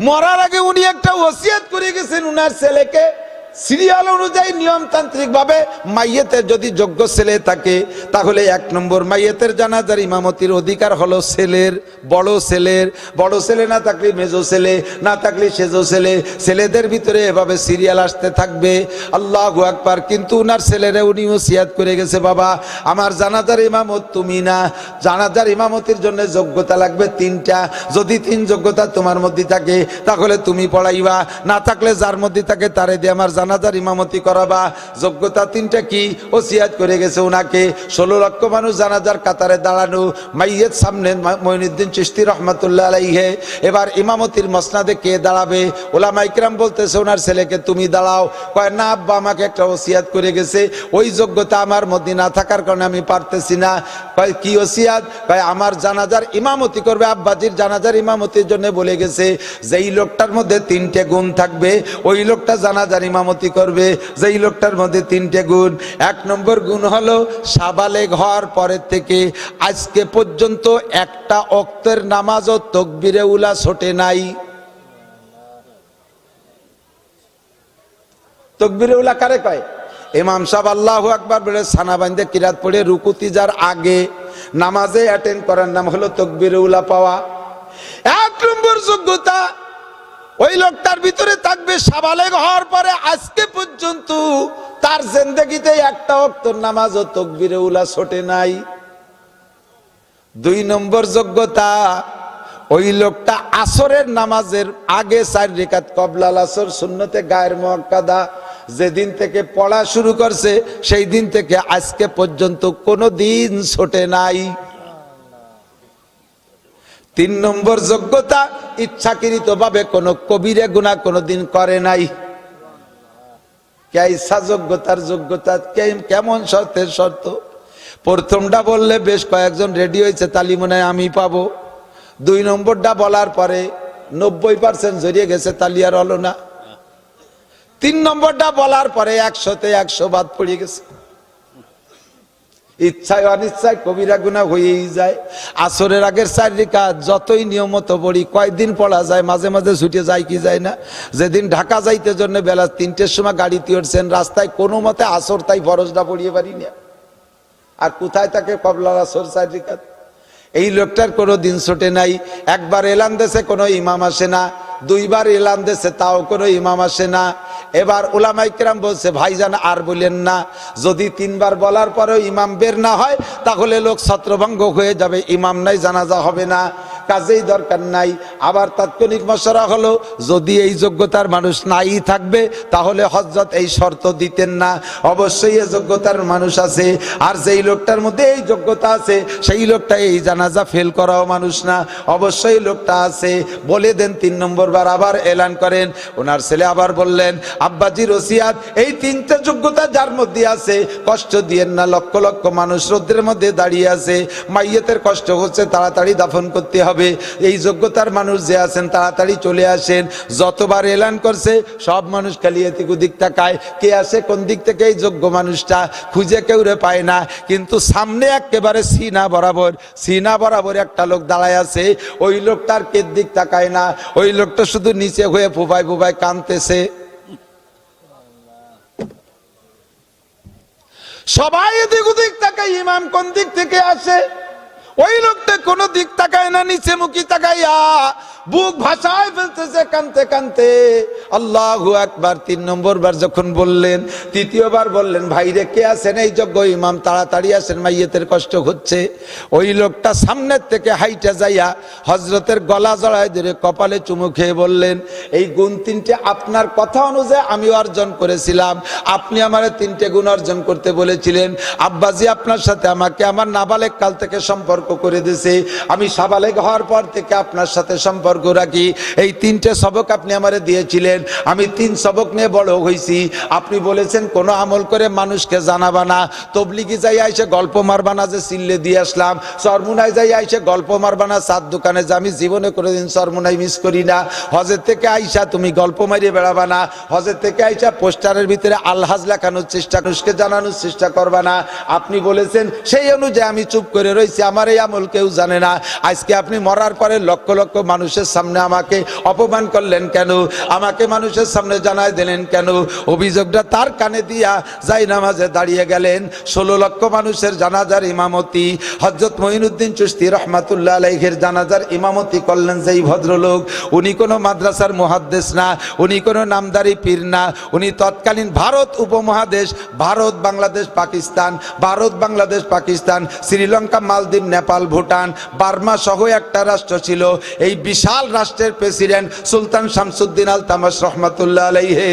মরার আগে উনি একটা ওসিয়ত করে গেছেন উনার ছেলেকে, সিরিয়াল অনুযায়ী নিয়মতান্ত্রিক ভাবে মাইয়েতের যদি যোগ্য ছেলে থাকে তাহলে 1 নম্বর মাইয়েতের জানাজার ইমামতির অধিকার হলো ছেলের, বড় ছেলের। বড় ছেলে না থাকলে মেজো ছেলে, না থাকলে সেজো ছেলে। ছেলেদের ভিতরে এভাবে সিরিয়াল আসতে থাকবে। আল্লাহু আকবার। কিন্তু উনার ছেলেরা উনি ওসিয়াত করে গেছে, বাবা আমার জানাজার ইমামত তুমি না, জানাজার ইমামতির জন্য যোগ্যতা লাগবে 3টা। যদি 3 যোগ্যতা তোমার মধ্যে থাকে তাহলে তুমি পড়াইবা, না থাকলে যার মধ্যে থাকে তারে দিয়ে আমার জানাজার ইমামতি করাবা। যোগ্যতা 3টা কি? ওসিয়াত করে গেছে উনাকে। 16 লক্ষ মানুষ জানাজার কাতারে দাঁড়ানো, মাইয়েত সামনে মঈনুদ্দিন চিশতি রহমাতুল্লাহ আলাইহি। এবার ইমামতির মসনাদে কে দাঁড়াবে? ওলামা ইকরাম বলতেছে ওনার ছেলেকে তুমি দাঁড়াও। কয় না আব্বা আমাকে একটা ওসিয়াত করে গেছে, ওই যোগ্যতা আমার মধ্যে না থাকার কারণে আমি পারতেছি না। কয় কি ওসিয়াত? কয় আমার জানাজার ইমামতি করবে, আব্বাজির জানাজার ইমামতির জন্য বলে গেছে যেই লোকটার মধ্যে 3টে গুণ থাকবে ওই লোকটা জানাজার ইমামতি ইমামতি করবে। যেই লোকটার মধ্যে তিনটে গুণ, এক নম্বর গুণ হলো সাবালেগ হওয়ার পরের থেকে আজকে পর্যন্ত একটা ওয়াক্তের নামাজও তাকবীরে উলা ছোটে নাই। তাকবীরে উলা কারে কয়? ইমাম সাহেব আল্লাহু আকবার বলে সানা বাঁধে কিরাত পড়ে রুকুতি যার আগে নামাজে অ্যাটেন্ড করার নাম হলো তাকবীরে উলা পাওয়া। এক নম্বর যোগ্যতা ওই লোকটার ভিতরে থাকবে সাবালেগ হওয়ার পরে আজকে পর্যন্ত তার জিন্দেগিতে একটা ওয়াক্তের নামাজও তাকবীরে উলা ছোটে নাই। দুই নম্বর যোগ্যতা ওই লোকটা আসরের নামাজের আগে 4 রাকাত কবলাল আসর সুন্নতে গায়ের মুআক্কাদা যেদিন থেকে পড়া শুরু করছে সেই দিন থেকে আজকে পর্যন্ত কোনো দিন ছোটে নাই। 3 নম্বর যোগ্যতা ইচ্ছাকৃত ভাবে কোনো কবিরা গুনাহ কোনোদিন করে নাই। কেইসা যোগ্যতার যোগ্যতা কেমন শর্তের শর্ত? প্রথমটা বললে বেশ কয়েকজন রেডি হয়েছে, তালি মনে হয় আমি পাবো। 2 নম্বরটা বলার পরে 90% জড়িয়ে গেছে, তালি আর হলো না। 3 নম্বরটা বলার পরে 100-তে 100 বাদ পড়ে গেছে। ইচ্ছায় অনিচ্ছায় কবিরা গুনাহ হয়েই যায়। আসরের আগের 4 রাকাত যতই নিয়মিত পড়ি, কয়দিন পড়া যায়, মাঝে মাঝে ছুটে যায় কি যায় না। যেদিন ঢাকা যাইতে জন্য বেলা 3টের সময় গাড়িতে উঠছেন, রাস্তায় কোনো মতে আসর তাই ফরজটা পড়িয়ে পারি না। আর কোথায় তাকে কবলাল আসর 4 রাকাত? এই লোকটার কোনো দিন ছোটে নাই। একবার এলান দেশে কোনো ইমাম আসে না, 2 বার এলান দেশে তাও কোনো ইমাম আসে না। এবার উলামায়ে কেরাম বলছে ভাইজান আর বলেন না, যদি 3 বার বলার পরেও ইমাম বের না হয় তাহলে লোক ছত্রভঙ্গ হয়ে যাবে, ইমাম নাই, জানাজা হবে না, কাজেই দরকার নাই। আবার তাৎক্ষণিক মশওয়ারা হলো যদি এই যোগ্যতার মানুষ নাই থাকবে তাহলে হযরত এই শর্ত দিতেন না, অবশ্যই এই যোগ্যতার মানুষ আছে। আর যেই লোকটার মধ্যে এই যোগ্যতা আছে সেই লোকটা এই জানাজা ফেল করাও মানুষ না, অবশ্যই লোকটা আছে। বলে দেন 3 নম্বর বার আবার এলান করেন। ওনার ছেলে আবার বললেন আব্বাজির ওসিয়াত, এই 3টা যোগ্যতা যার মধ্যে আছে কষ্ট দিয়েন না, লক্ষ লক্ষ মানুষ রোদ্রের মধ্যে দাঁড়িয়ে আছে, মাইয়েতের কষ্ট হচ্ছে, তাড়াতাড়ি দাফন করতে হবে, এই যোগ্যতার মানুষ যে আছেন তাড়াতাড়ি চলে আসেন। যতবার এলান করছে সব মানুষ খালি এদিক ওদিক তাকায়, কে আসে কোন দিক থেকে এই যোগ্য মানুষটা খুঁজে কেউ রে পায় না। কিন্তু সামনে একেবারে সিনা বরাবর একটা লোক দাঁড়ায় আছে, ওই লোকটার কে দিক তাকায় না, ওই লোকটা শুধু নিচে হয়ে ফুফায় কাঁদতেছে। সবাই এদিক ওদিক তাকায়, ইমাম কোন দিক থেকে আসে, ওই লোকটা কোন দিক তাকায় না, নিচে মুখী তাকাইয়া বুক ভাষায় ফেলতেছে কানতে কানতে আল্লাহু আকবার। 3 নম্বর বার যখন বললেন, 3য় বার বললেন ভাইরে কে আছেন এই যোগ্য ইমাম, তাড়াতাড়ি আসেন, মাইয়েতের কষ্ট হচ্ছে। ওই লোকটা সামনের থেকে হাইটা যাইয়া হযরতের গলা জড়ায় ধরে কপালে চুমু খেয়ে বললেন এই গুণ 3টে আপনার কথা অনুযায়ী আমি অর্জন করেছিলাম, আপনি আমারে 3টে গুণ অর্জন করতে বলেছিলেন। আব্বাজি আপনার সাথে আমাকে আমার নাবালেগ কাল থেকে সম্পর্ক করে দিয়েছে, আমি সাবালেগ হওয়ার পর থেকে আপনার সাথে সম্পর্ক রাখি। এই 3টে সবক আপনি আমারে দিয়েছিলেন, আমি 3 সবক নিয়ে বড় হয়েছি। আপনি বলেছেন কোনো আমল করে মানুষকে জানাবা না, তবলিগি যাই আইসে গল্প মারবা না যে চিল্লে দিয়ে আসলাম, চরমুনায় যাই আইসে গল্প মারবা না, চার দোকানে যে আমি জীবনে কোনোদিন চরমুনাই মিস করি না। হজের থেকে আইসা তুমি গল্প মারিয়ে বেড়াবা না, হজের থেকে আইসা পোস্টারের ভিতরে আলহাজ লেখানোর চেষ্টা, মানুষকে জানানোর চেষ্টা করবা না। আপনি বলেছেন সেই অনুযায়ী আমি চুপ করে রয়েছি, আমার এই আমল কেউ জানে না। আজকে আপনি মরার পরে লক্ষ লক্ষ মানুষের সামনে আমাকে অপমান করলেন কেন, আমাকে মানুষের সামনে জানাই দিলেন কেন? অভিযোগটা তার কানে দিয়া যাই নামাজে দাঁড়িয়ে গেলেন। 16 লক্ষ মানুষের জানাজার ইমামতি হযরত মঈনুদ্দিন চিশতি রাহমাতুল্লাহ আলাইহির জানাজার ইমামতি করলেন যেই ভদ্রলোক, উনি কোনো মাদ্রাসার মুহাদ্দিস না, উনি কোনো নামদারি পীর না, উনি তৎকালীন ভারত উপমহাদেশ, ভারত বাংলাদেশ পাকিস্তান, ভারত বাংলাদেশ পাকিস্তান, শ্রীলঙ্কা, মালদ্বীপ, নেপাল, ভুটান, বার্মা সহ একটা রাষ্ট্র ছিল। এই বিশাল রাষ্ট্রের প্রেসিডেন্ট সুলতান শামসুদ্দিন আল তামাশ রহমাতুল্লাহ আলাইহি।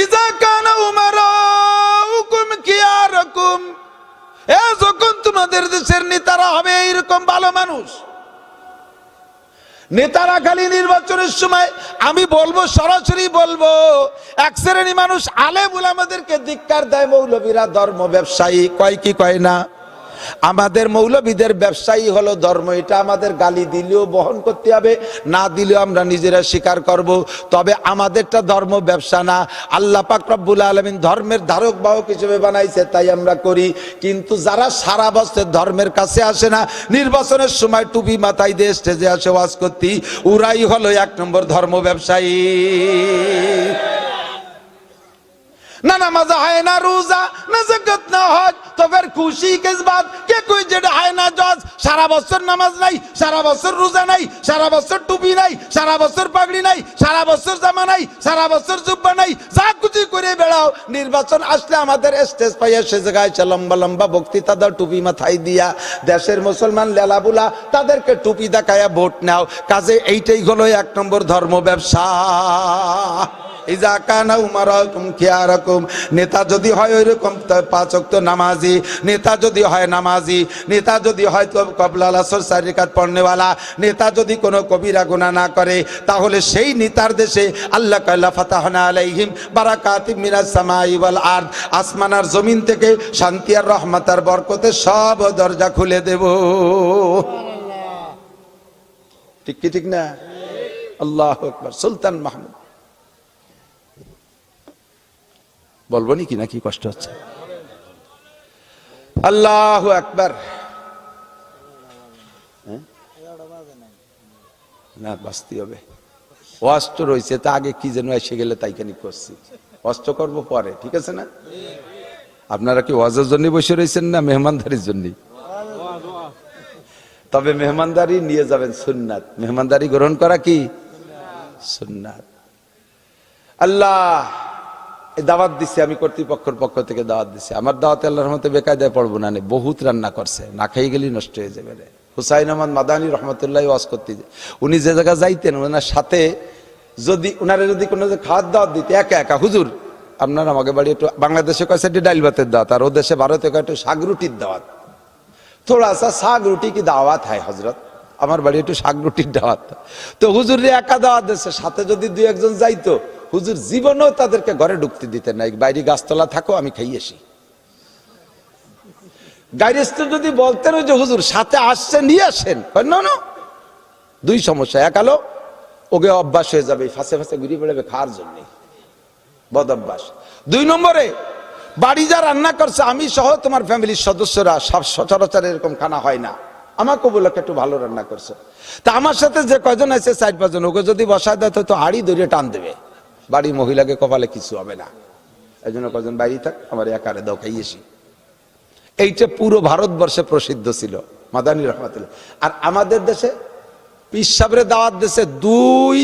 ইযা কানা উমারাউকুম কিয়ারাকুম, যখন তোমাদের দেশের নেতারা হবে এইরকম ভালো মানুষ, নেতারা খালি নির্বাচনের সময় আমি বলবো, সরাসরি বলবো, এক শ্রেণী মানুষ আলেম উলামাদেরকে ধিক্কার দেয়, মৌলবীরা ধর্ম ব্যবসায়ী, কয় কি কয় না? আমাদের মৌলবীদের ব্যবসায়ী হলো ধর্ম, এটা আমাদের গালি দিলেও বহন করতে হবে, না দিলেও আমরা নিজেরা স্বীকার করব। তবে আমাদেরটা ধর্ম, ব্যবসা না। আল্লাহ পাক রব্বুল আলামিন ধর্মের ধারক বাহক হিসেবে বানাইছে, তাই আমরা করি। কিন্তু যারা সারা বছর ধর্মের কাছে আসে না, নির্বাচনের সময় টুপি মাথায় দিয়ে স্টেজে আসে ওয়াজ করতে, ওরাই হলো 1 নম্বর ধর্ম ব্যবসায়ী। ना नमाज है ना रोजा ना ज़कात ना हज, तो फिर खुशी किस बात के? कोई जेड है ना जज, सारा बছর নামাজ নাই, সারা বছর রোজা নাই, সারা বছর টুপি নাই, সারা বছর পাগড়ি নাই, সারা বছর জামা নাই, সারা বছর জুব্বা নাই, যা কিছু করে বেড়াও, নির্বাচন আসলে আমাদের স্টেজ পাইয়া সে জায়গায় লম্বা লম্বা বক্তৃতা দাও, টুপি মাথায় দিয়া। দেশের মুসলমান লেলাবুলা তাদেরকে টুপি দেখায়া ভোট নাও। কাজে এইটাই হলো 1 নম্বর ধর্ম ব্যবসা। ইজা কানা উমারাকুম খিয়ারাকুম, নেতা যদি হয় ওইরকম 5 ওয়াক্ত নামাজি, নেতা যদি হয় নামাজি, নেতা যদি হয় তো কবলাল আসর 4 রাকাত পড়নেওয়ালা, নেতা যদি কোনো কবিরা গুনাহ না করে, তাহলে সেই নেতার দেশে আল্লাহ কাল্লা ফাতাহনা আলাইহিম বারাকাতিম মিনাস সামাই ওয়াল আরদ, আসমান আর জমিন থেকে শান্তি আর রহমত আর বরকতে সব দরজা খুলে দেব। ঠিক কি ঠিক না? আল্লাহু আকবার। সুলতান মাহমুদ বলবো নাকি, নাকি কষ্ট হচ্ছে? আল্লাহু আকবার। না বাঁচতে হবে, অস্ত্র রয়েছে, তা আগে কি যেন এসে গেলে তাইখানি করছি, অস্ত্র করবো পরে, ঠিক আছে না? আপনারা কি ওয়াজের জন্য বসে রয়েছেন না মেহমানদারির জন্য? তবে মেহমানদারি নিয়ে যাবেন সুন্নাত, মেহমানদারি গ্রহণ করা কি সুন্নাত। আল্লাহ দাওয়াত দিচ্ছে, আমি কর্তৃপক্ষের পক্ষ থেকে দাওয়াত দিচ্ছি। আমার দাওয়াতে আল্লাহর রহমতে বেকায়দায় পড়বো না, বহুত রান্না করছে, না খাই গেলেই নষ্ট হয়ে যাবে রে। হুসাইন আহমদ মাদানী রহমতুল্লাহ ওয়াজ করতে, উনি যে জায়গা যাইতেন, ওনার সাথে যদি ওনারা যদি কোনো খাওয়ার দাওয়াত দিতে, একা একা, হুজুর আপনার আমাকে বাড়ি একটু, বাংলাদেশে কয়েছে ডাইল ভাতের দাওয়াত, আর ও দেশে ভারতে কয় একটু শাক রুটির দাওয়াত। থোড়া সা শাক রুটি কি দাওয়াত হয় হজরত, আমার বাড়ি একটু শাক রুটির দাওয়াত। তো হুজুর একটা দাওয়াত দিচ্ছে, সাথে যদি 2 একজন যাইতো, হুজুর জীবনেও তাদেরকে ঘরে ঢুকতে দিতেন না, বাইরে গাছতলা থাকো আমি খাইয়ে আসি। গাইরেস্ত যদি বলতেন যে হুজুর সাথে আসছে নিয়ে আসেন, না 2 সমস্যা, এক আলো ওকে অভ্যাস হয়ে যাবে, ফাঁসে ফাঁসে ঘুরিয়ে বেড়াবে খাওয়ার জন্য, বদ অভ্যাস। 2 নম্বরে বাড়ি যা রান্না করছে, আমি সহ তোমার ফ্যামিলির সদস্যরা সব সচরাচর এরকম খানা হয় না, আমাকে বলে একটু ভালো রান্না করছে। তা আমার সাথে যে কয়জন আছে 4-5 জন, ওকে যদি বসায় দেয় তো হাড়ি ধরে টান দেবে, বাড়ি মহিলাকে কপালে কিছু হবে না। এই জন্য কজন বাইরে থাক, আমার একারে দাও খাইয়েছি। এইটা পুরো ভারতবর্ষে প্রসিদ্ধ ছিল মাদানী রহমাতুল্লাহ। আর আমাদের দেশে পীর সাহেবের দাওয়াত দেশে 2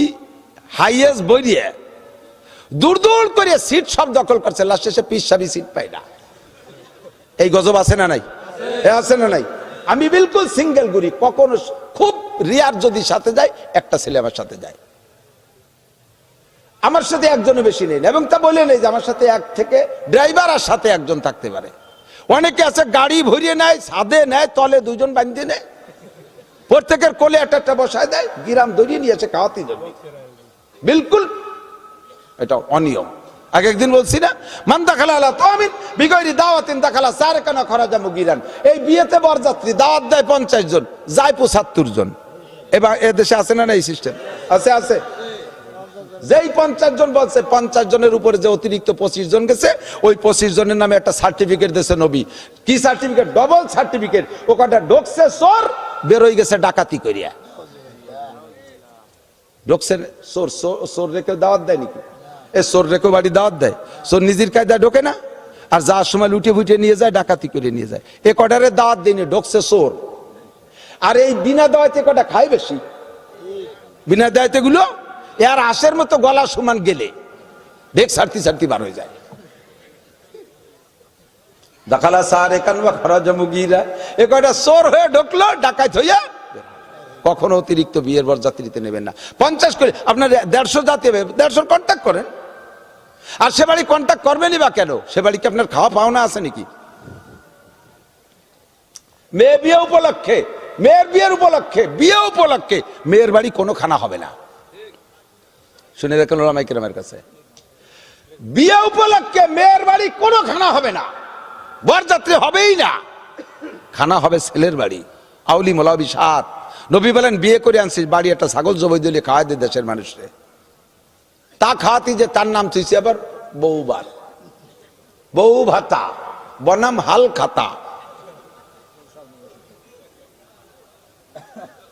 হাইয়েস্ট বইরিয়ে দূর দূর করে সিট সব দখল করছে, লাস্ট শেষে পীর সাহেবই সিট পায় না। এই গজব আছে না নাই? আছে না নাই? আমি বিলকুল সিঙ্গেল ঘুরি, কখনো খুব রিয়ার যদি সাথে যায়, একটা ছেলে আমার সাথে যায়, আমার সাথে একজনের বেশি নেই, এবং তা বলে নেই যে আমার সাথে 1 থেকে ড্রাইভার আর সাথে একজন থাকতে পারে। অনেকে আছে গাড়ি ভরিয়ে নেয়, ছাদে নেয়, তলে 2 জন বাঁধিয়ে নেয়, প্রত্যেকের কোলে একটা বসায় দেয়, গিরাম ধরিয়ে নিয়ে এসে খাওয়াতে জন্য, বিলকুল এটা অনিয়ম। আগে একদিন বলছি না, মান দাখালা আলা তামিন বিগয়রি দাওয়াতিন দাখালা সারকানা খরাজা মুগিরান। এই বিয়েতে বরযাত্রী দাওয়াত দেয় 50 জন, যায় 75 জন। এবার এ দেশে আছে না এই সিস্টেম? আছে, আছে। যেই 50 জন বলছে, 50 জনের উপরে যে অতিরিক্ত 25 জন গেছে, ওই 25 জনের নামে একটা সার্টিফিকেট দিয়েছে নবী। কি সার্টিফিকেট? Double certificate. ও কটা ঢোকছে চোর, বেরোয় গেছে ডাকাতি করিয়া। ঢোকছে চোর, চোর রেখে দাওয়াত দেয় নাকি? এ চোর রেখে বাড়ি দাওয়াত দেয়? চোর নিজের কায়দায় ঢোকে না, আর যাওয়ার সময় লুটে ফুটে নিয়ে যায়, ডাকাতি করে নিয়ে যায়। এ কটারে দাওয়াত দেয়নি, ঢোকছে চোর। আর এই বিনা দাওয়াতে কটা খায় বেশি, বিনা দাওয়াতে গুলো এর আশের মতো গলা সমান গেলে বেগ ছাড়তি ছাড়তি বার হয়ে যায়। দাখালা সারে কানবা খরাজা মুগিরা, এ কয়টা চোর হয়ে ঢুকলো, ডাকাত হইয়া। কখনো অতিরিক্ত বিয়ের বরযাত্রীতে নেবেন না। 50 করে আপনার 150 জাতি হবে, 150 কন্ট্যাক্ট করেন। আর সে বাড়ি কন্ট্যাক্ট করবেনই বা কেন? সে বাড়ি কি আপনার খাওয়া পাওনা আছে নাকি? মেয়ে বিয়ে উপলক্ষে, মেয়ের বিয়ের উপলক্ষে, বিয়ে উপলক্ষে মেয়ের বাড়ি কোনো খানা হবে না। শুনে রাখেন ওলামায়ে কেরামের কাছে, বিয়ে উপলক্ষে মেয়ের বাড়ি কোনো খানা হবে না, বরযাত্রী হবেই না। খানা হবে ছেলের বাড়ি, আউলি মোলাবি সাত। নবী বলেন বিয়ে করে আনছিস, বাড়ি একটা ছাগল জবাই দিলে খাওয়াই দে দেশের মানুষরে। তা খাওয়াতি যে তার নাম তুইছি আবার বউবার, বউ ভাতা বনাম হাল খাতা।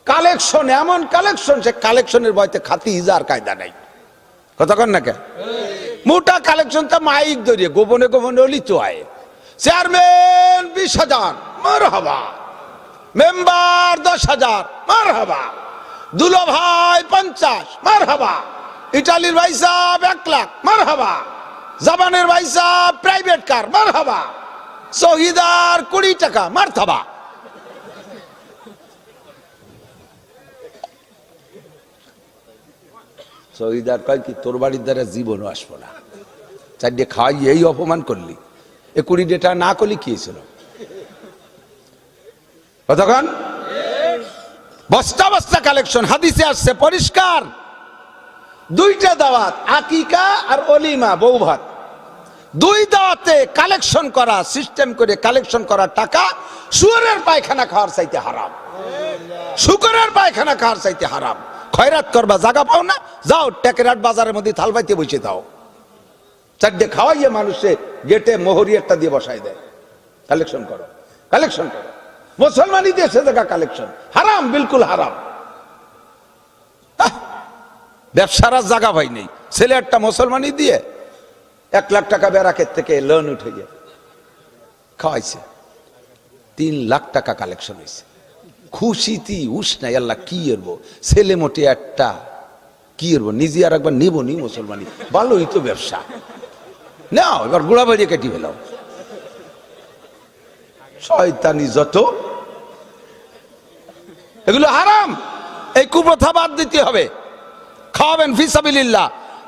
কালেকশন, এমন কালেকশন, সে কালেকশনের বয়তে খাতি ইজার কায়দা নাই। কতক্ষণ না কে মোটা কালেকশন, তা মাইক ধরিয়ে গোপনে গোপনে অলিত হয়। চেয়ারম্যান 20,000 মারহাবা, মেম্বার 10,000 মারহাবা, দুলো ভাই 50 মারহাবা, ইটালির ভাই সাহেব 1 লাখ মারহাবা, জাপানের ভাই সাহেব প্রাইভেট কার মারহাবা, শহীদার 20 টাকা মারহাবা। শহীদার কয় কি তোর বাড়ির দ্বারা জীবনও আসবো না, চারটে খাওয়াই এই অপমান করলি, 20 টাকা না করলি কি ছিল? কতক্ষণ বস্তা বস্তা কালেকশন। হাদিসে আসছে পরিষ্কার, 2টা দাওয়াত, আকিকা আর অলিমা, বউ ভাত, 2 দাওয়াতে কালেকশন করা, সিস্টেম করে কালেকশন করা টাকা শুয়োরের পায়খানা খাওয়ার চাইতে হারাম, শুকরের পায়খানা খাওয়ার চাইতে হারাম। খয়রাত করবা জায়গা পাও না, যাও টেকেরাট বাজারের মধ্যে থাল পাইতে বসে দাও, চারটে খাওয়াইয়ে মানুষে গেটে মোহরি একটা দিয়ে বসাই দেয়। কালেকশন করো, কালেকশন করো। মুসলমানই দেশে দেখা কালেকশন হারাম, বিলকুল হারাম। ব্যবসার জায়গা ভাই নেই, ছেলে একটা মুসলমানই দিয়ে 1 লাখ টাকা ব্যারাকের থেকে লোন উঠে গিয়ে খাওয়াইছে, 3 লাখ টাকা কালেকশন হয়েছে। খুশিতি উস নাই, আল্লাহ কি এরবো, ছেলে মোটে একটা কি এরবো, নিজে আর একবার নিব নি মুসলমানি, ভালোই তো ব্যবসা নাও, এবার গোড়া বাড়িয়ে কেটে ফেলাও। শয়তানি যত, এগুলো হারাম। এই কুপ্রথা বাদ দিতে হবে। খাওয়াবেন ফিসাবিলিল্লাহ,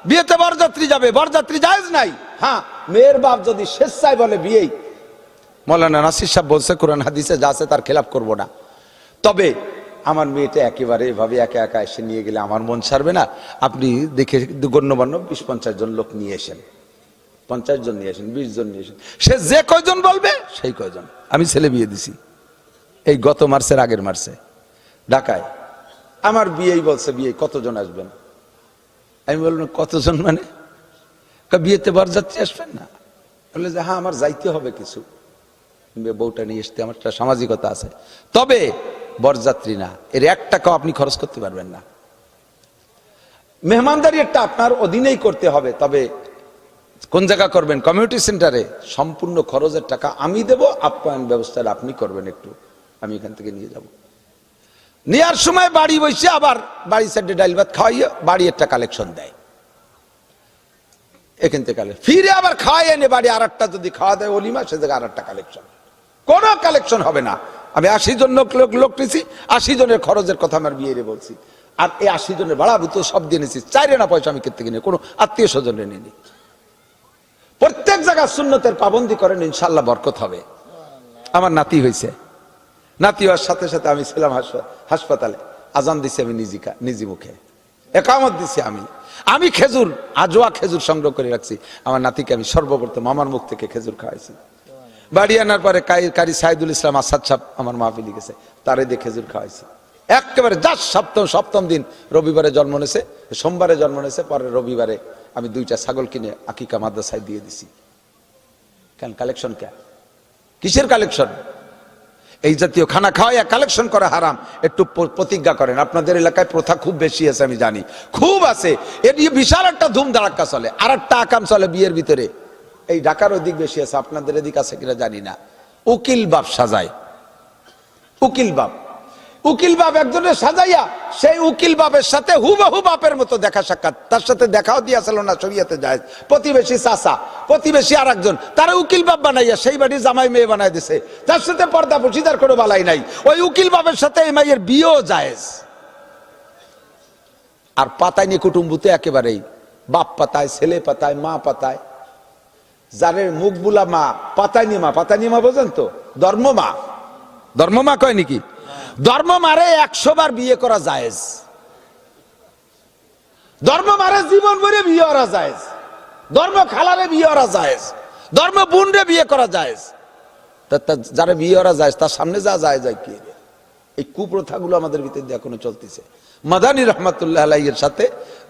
বিয়েতে বরযাত্রী যাবে, বরযাত্রী জায়েজ নাই। হ্যাঁ, মেয়ের বাপ যদি স্বেচ্ছায় বলে বিয়েই, মৌলানা নাসির সাহেব বলছে কোরআন হাদিসে যা আছে তার খেলাপ করব না, তবে আমার মেয়েটা একেবারে এভাবে একা একা এসে নিয়ে গেলে আমার মন ছাড়বে না, আপনি দেখে গণ্যমান্য 20-50 জন লোক নিয়ে এসেন, 50 জন নিয়ে আসেন, 20 জন নিয়ে আসেন, সে যে কয়জন বলবে সেই কয়জন। আমি ছেলে বিয়ে দিছি এই গত মার্চের আগের মার্চে ঢাকায়, আমার বিয়েই বলছে বিয়ে কতজন আসবেন, আমি বললাম কতজন মানে, বিয়েতে বরযাত্রী আসবেন না? বললে যে হ্যাঁ আমার যাইতে হবে কিছু, বউটা নিয়ে আসতে আমার একটা সামাজিকতা আছে, তবে বরযাত্রী না, এর 1 টাকাও আপনি খরচ করতে পারবেন না, মেহমানদারি একটা আপনার অধীনেই করতে হবে, তবে কোন জায়গা করবেন, কমিউনিটি সেন্টারে, সম্পূর্ণ খরচের টাকা আমি দেব, আপ্যায়ন ব্যবস্থাটা আপনি করবেন, একটু আমি এখান থেকে নিয়ে যাব। নেওয়ার সময় বাড়ি বসে আবার বাড়ি সাইডে ডাইল ভাত খাওয়াইয়ে বাড়ি একটা কালেকশন দেয়, এখান থেকে ফিরে আবার খাওয়াই এনে বাড়ি আর একটা যদি খাওয়া দেয় অলিমা, সে জায়গায় আর একটা কালেকশন। কোন কালেকশন হবে না। আমি 80 জন লোক নিয়েছি, 80 জনের খরচের কথা আমার বিয়ে বলছি, আর এই 80 জনের ভাড়া ভূত সব দিয়ে নিয়েছি, 4 আনা পয়সা আমি ক্ষেত্রে কিনে কোনো আত্মীয় স্বজনে নিইনি। প্রত্যেক জায়গায় সুন্নতের পাবন্দি করেন, ইনশাল্লাহ বরকত হবে। আমার নাতি হয়েছে, নাতি হওয়ার সাথে সাথে আমি ছিলাম হাসপাতালে, আজান দিছি আমি নিজি মুখে, একামত দিছি আমি খেজুর, আজোয়া খেজুর সংগ্রহ করে রাখছি, আমার নাতিকে আমি সর্বপ্রথম আমার মুখ থেকে খেজুর খাওয়াইছি। বাড়ি আনার পরে কারি সাইদুল ইসলাম আসাদ সাহেব আমার মাহফিলে গেছে, তারে দিয়ে খেজুর খাওয়াইছি একেবারে। জাস্ট সপ্তম দিন রবিবারে জন্ম নিয়েছে, সোমবারে জন্ম নিয়েছে, পরে রবিবারে আমি 2টা ছাগল কিনে আকিকা মাদ্রাসায় দিয়ে দিছি। কেন কালেকশন, কিসের কালেকশন? এই জাতীয় খানা খাওয়াইয়া কালেকশন করা হারাম। একটু প্রতিজ্ঞা করেন। আপনাদের এলাকায় প্রথা খুব বেশি আছে, আমি জানি খুব আছে, এর বিশাল একটা ধুম ধাড়াক্কা চলে, আর একটা আকাম চলে বিয়ের ভিতরে। এই ঢাকার ওদিক বেশি আছে, আপনাদের এদিক আছে কিনা জানি না। উকিল বাপ সাজায়, উকিল বাপ একজনের সাজাইয়া সেই উকিল বাপের সাথে হুবহু বাপের মতো দেখা সাক্ষাৎ, তার সাথে দেখাও দিয়েছিল না শরীয়তে জায়েজ। প্রতিবেশী চাচা, প্রতিবেশী আর একজন, তারা উকিল বাপ বানাইয়া সেই বাড়ির জামাই মেয়ে বানাই দিছে, তার সাথে পর্দা পশিদার কোনো বালাই নাই। ওই উকিল বাপের সাথে এই মাইয়ের বিয়েও জায়েজ। আর পাতায়নি কুটুম্বুতে একেবারেই বাপ পাতায়, ছেলে পাতায়, মা পাতায়, যারের মুখ বুলা মা, পাতায়নি মা বোঝেন তো, ধর্মমা কয় নাকি? ধর্ম মারে 100 বার বিয়ে করা জায়েজ, ধর্ম মারে জীবন ভরে বিয়ে করা জায়েজ, ধর্ম খালারে বিয়ে করা জায়েজ, ধর্ম বোনরে বিয়ে করা জায়েজ। যারা বিয়ে ওরা যায় তার সামনে যা যায় যায় কি, এই কুপ্রথাগুলো আমাদের ভিতরে দিয়ে এখনো চলতেছে। মাদানী রহমাতুল্লাহ আলাইহির সাথে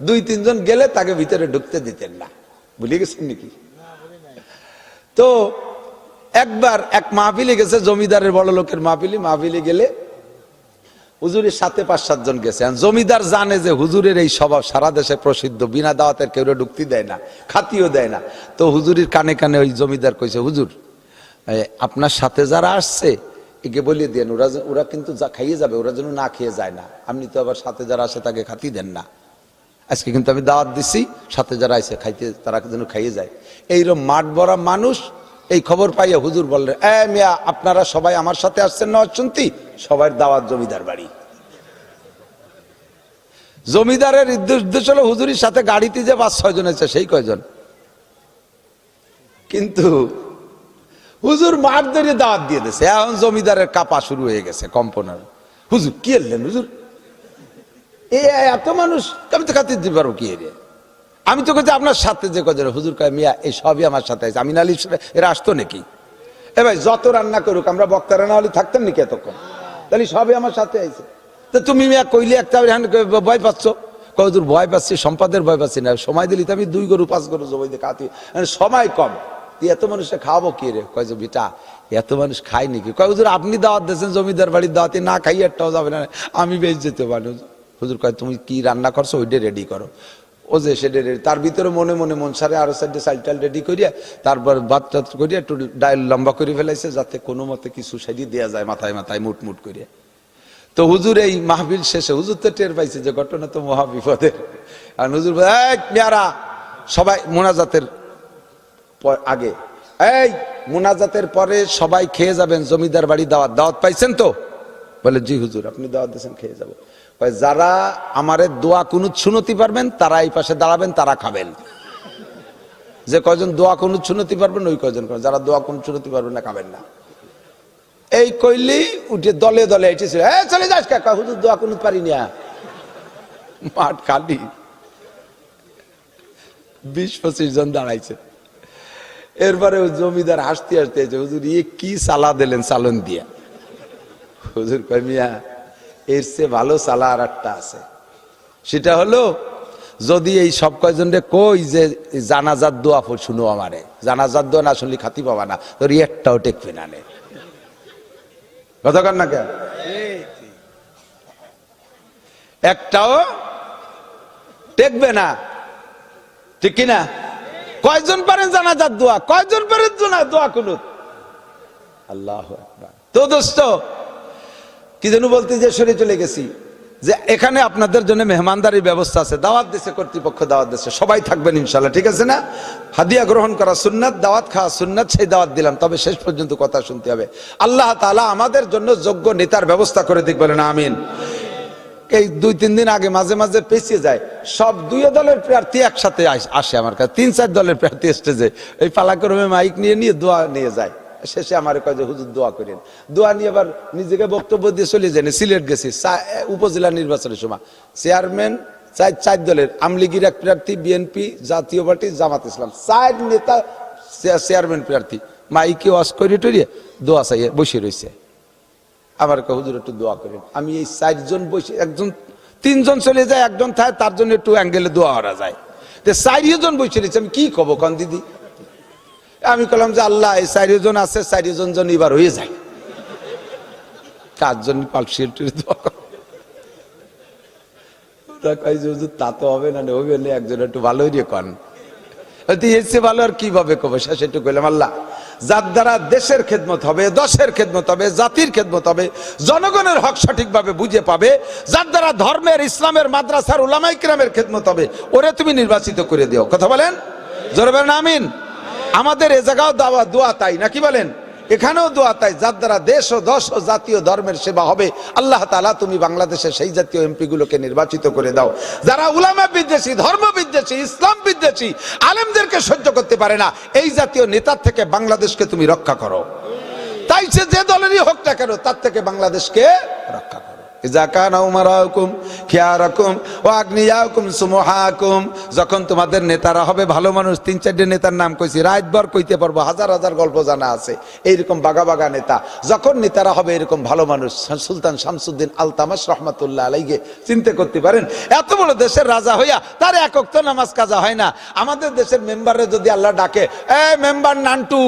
2-3 জন গেলে তাকে ভিতরে ঢুকতে দিতেন না, ভুলে গেছেন নাকি? তো একবার এক মাহফিলে গেছে, জমিদারের বড় লোকের মাহফিলে গেলে হুজুরের সাথে 5-7 জন গেছে। জমিদার জানে যে হুজুরের এই স্বভাব সারা দেশে প্রসিদ্ধ, বিনা দাওয়াতের কেউ ঢুকতে দেয় না, খাতিও দেয় না। তো হুজুরের কানে কানে ওই জমিদার কইছে, হুজুর আপনার সাথে যারা আসছে একে বলিয়ে দেন, ওরা কিন্তু যা খাইয়ে যাবে, ওরা যেন না খেয়ে যায় না। আপনি তো আবার সাথে যারা আসে তাকে খাতি দেন না। আজকে কিন্তু আমি দাওয়াত দিছি, সাথে যারা আসে খাইতে তারা যেন খাইয়ে যায়। এইরকম মাঠ ভরা মানুষ এই খবর পাইয়া হুজুর বললেন, মিয়া আপনারা সবাই আমার সাথে আসছেন না শুনতি? সবার দাওয়াত জমিদার বাড়ি। জমিদারের উদ্দেশ্য হলো হুজুরের সাথে গাড়িতে যে 5-6 জন আছে সেই কয়জন, কিন্তু হুজুর মাঠ ধরে দাওয়াত দিয়ে দিয়েছে। এখন জমিদারের কাপা শুরু হয়ে গেছে, কম্পনের। হুজুর কি এলেন হুজুর, এত মানুষ আমি তো খাতির দিতে পারবো কি রে? আমি তো কাছে আপনার সাথে যে কজন। হুজুর কয়, মিয়া এই সবই আমার সাথে আছে, আমি নালি এরা আসতো নাকি? ভাই যত রান্না করুক, আমরা বক্তারা না হলে থাকতেন নাকি এতক্ষণ? তাহলে সবই আমার সাথে আছে। তো তুমি মিয়া কইলে একটা ভয় পাচ্ছ? হুজুর ভয় পাচ্ছি, সম্পাদের ভয় পাচ্ছি না। সময় দিলি তো আমি 2 গরু 5 গরু জবাই দিয়ে খাতি, সময় কম, তুই এত মানুষে খাওয়াবো কি রে? কয় যে বেটা এত মানুষ খায় নাকি? কয় হুজুর আপনি দাওয়াত দিয়েছেন, জমিদার বাড়ির দাওয়াতে না খাই একটাও যাবে না, আমি বেশ যেতে পারি। হুজুর কয় তুমি কি রান্না করছো ওইটা রেডি করো। ও যে সেটা রেডি, তার ভিতরে মনে মনে মন সারে আরো 4টে চাল রেডি করিয়া তারপর ভাত টাত করিয়া একটু ডাইল লম্বা করে ফেলাইছে, যাতে কোনো মতে কিছু সাইডি দেওয়া যায় মাথায় মাথায় মুট করিয়া। তো হুজুর এই মাহফিল শেষে হুজুর তো টের পাইছে যে ঘটনা তো মহা বিপদের। আর হুজুর পেয়ারা সবাই মোনাজাতের আগে, এই মোনাজাতের পরে সবাই খেয়ে যাবেন, জমিদার বাড়ি দাওয়াত পাইছেন তো? বলে জি হুজুর, আপনি দাওয়াত দিয়েছেন, খেয়ে যাবো। যারা আমারে দোয়া কুনুত শুনতে পারবেন তারা এই পাশে দাঁড়াবেন, তারা খাবেন। যে কয়জন দোয়া কুনুত শুনতে পারবেন ওই কয়জন খাবেন, যারা দোয়া কুনুত শুনতে পারবেন না খাবেন না। এই কইলি উঠে দলে দলে এসেছিল, চলে যাস কাকা, হুজুর দোয়া কুনুত পারি না। মাঠ খালি, 20-25 জন দাঁড়াইছে। এরপরে জমিদার হাসতে হাসতে হুজুর কি সালা দিলেন চালন দিয়া। হুজুর কয়, মিয়া এর চেয়ে ভালো সালা আর একটা আছে, সেটা হলো যদি এই সব কয়জনরে কই যে জানাজার দোয়া শুনো, আমারে জানাজার দোয়া না শুনলি খাতি পাবা না, তোর একটাও টেকবে না। কথা কর না কেন? একটাও টেকবে না, ঠিক কিনা? কয়জন পারেন জানাজার দোয়া, কয়জন পারেন দোয়া কুনুত? আল্লাহু আকবার। তো দোস্ত কি যেন বলতে যে সরে চলে গেছি, যে এখানে আপনাদের জন্য মেহমানদারির ব্যবস্থা আছে, দাওয়াত দিয়েছে কর্তৃপক্ষ, দাওয়াত দিয়েছে, সবাই থাকবেন ইনশাআল্লাহ, ঠিক আছে না? হাদিয়া গ্রহণ করা সুন্নাত, দাওয়াত খাওয়া সুন্নাত, সেই দাওয়াত দিলাম, তবে শেষ পর্যন্ত কথা শুনতে হবে। আল্লাহ তাআলা আমাদের জন্য যোগ্য নেতার ব্যবস্থা করে দিক, বলেন আমিন। এই 2-3 দিন আগে মাঝে মাঝে পেছিয়ে যায়, সব 2 দলের প্রার্থী একসাথে আসে আমার কাছে, 3-4 দলের প্রার্থী স্টেজে এই পালাক্রমে মাইক নিয়ে দোয়া নিয়ে যায়। শেষে আমার কয় যে হুজুর দোয়া করেন, দোয়া নিয়ে আবার নিজেকে বক্তব্য দিয়ে চলে যান। সিলেট গেছি উপজেলা নির্বাচনের সময়, চেয়ারম্যান 4 দলের, আমলিগির এক প্রার্থী, বিএনপি, জাতীয় পার্টি, জামাত ইসলাম, 4 নেতা চেয়ারম্যান প্রার্থী, মাইকে ওয়াজ করে টরিয়ে দোয়া চাইয়ে বসে রয়েছে। আমার কয় হুজুর একটু দোয়া করেন। আমি এই 4 জন বসে, 3 জন চলে যায়, একজন থাকে, তার জন্য একটু অ্যাঙ্গেলে দোয়া করা যায়। 4 জন বসে রয়েছে, আমি কি কব কন দিদি? আমি বললাম যে আল্লাহ এই 4 জন আছে, 4 জন জন এবার হয়ে যায়, 4 জন পালসির দোয়া করে। তা তো হবে না, হবে না, একজন একটু ভালো হইয়ে কন, এসে ভালো আর কিভাবে কবে? শেষ একটু কইলাম, আল্লাহ যার দ্বারা দেশের খেদমত হবে, দশের খেদমত হবে, জাতির খেদমত হবে, জনগণের হক সঠিকভাবে বুঝে পাবে, যার দ্বারা ধর্মের, ইসলামের, মাদ্রাসার, উলামায়ে কিরামের খেদমত হবে, ওরে তুমি নির্বাচিত করে দিও। কথা বলেন, জোরে বলেন আমিন। আমাদের এ জায়গাও দোয়া তাই নাকি বলেন? এখানেও দোয়া তাই, যার দ্বারা দেশ ও দশ ও জাতীয় ধর্মের সেবা হবে। আল্লাহ তাআলা তুমি বাংলাদেশের সেই জাতীয় এমপি গুলোকে নির্বাচিত করে দাও, যারা উলামা বিদ্বেষী, ধর্ম বিদ্বেষী, ইসলাম বিদ্বেষী, আলেমদেরকে সহ্য করতে পারে না। এই জাতীয় নেতার থেকে বাংলাদেশকে তুমি রক্ষা করো। তাই সে যে দলেরই হোক না কেন, তার থেকে বাংলাদেশকে রক্ষা করো। যখন তোমাদের নেতারা হবে ভালো মানুষ, 3-4টে নেতার নাম কইছি, রাতভর কইতে পারবো, হাজার হাজার গল্প জানা আছে এইরকম বাগা বাগা নেতা। যখন নেতারা হবে এরকম ভালো মানুষ, সুলতান শামসুদ্দিন আলতামাশ রহমাতুল্লাহ আলাইহি চিন্তা করতে পারেন, এত বড় দেশের রাজা হইয়া তার এক ওয়াক্ত নামাজ কাজা হয় না। আমাদের দেশের মেম্বারে যদি আল্লাহ ডাকে, এ মেম্বার নান্টু,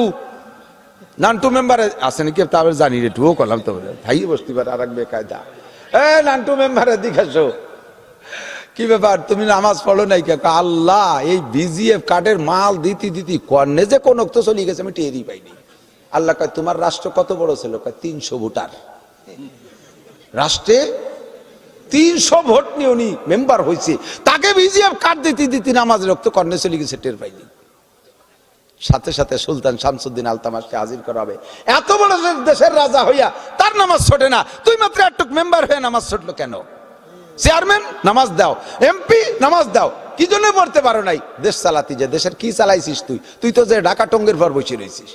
নান্টু মেম্বারে আছে নাকি তাহলে জানি রে, টুও করলাম তো ভাই বসতে পারে আর এক বেকায়দা, এ নান্টু মেম্বারে দিখাছো কি ব্যাপার, তুমি নামাজ পড়ো নাই কে? আল্লাহ, এই বিজিএফ কার্ডের মাল দিতি দিতি কর্নে যে কোন তো চলে গেছে আমি টেরই পাইনি। আল্লাহ কয় তোমার রাষ্ট্র কত বড় ছিল? কয় 300 ভোটার, রাষ্ট্রে 300 ভোট নিয়ে উনি মেম্বার হয়েছে, তাকে বিজিএফ কার্ড দিতে দিতে নামাজের রক্ত কর্নে চলে গেছে, টের পাইনি। সাথে সাথে সুলতান শামসুদ্দিন আলতামাশকে হাজির করা হবে। এত বড় দেশের রাজা হইয়া তার নামাজ ছোটে না, তুই মাত্র একটুক মেম্বার হয়ে নামাজ ছুটলো কেন? চেয়ারম্যান নামাজ দাও, এমপি নামাজ দাও, কি জন্য পড়তে পারো নাই? দেশ চালাতি, যে দেশের কি চালাইছিস তুই? তুই তো যে ঢাকা টঙ্গের পর বসে রয়েছিস,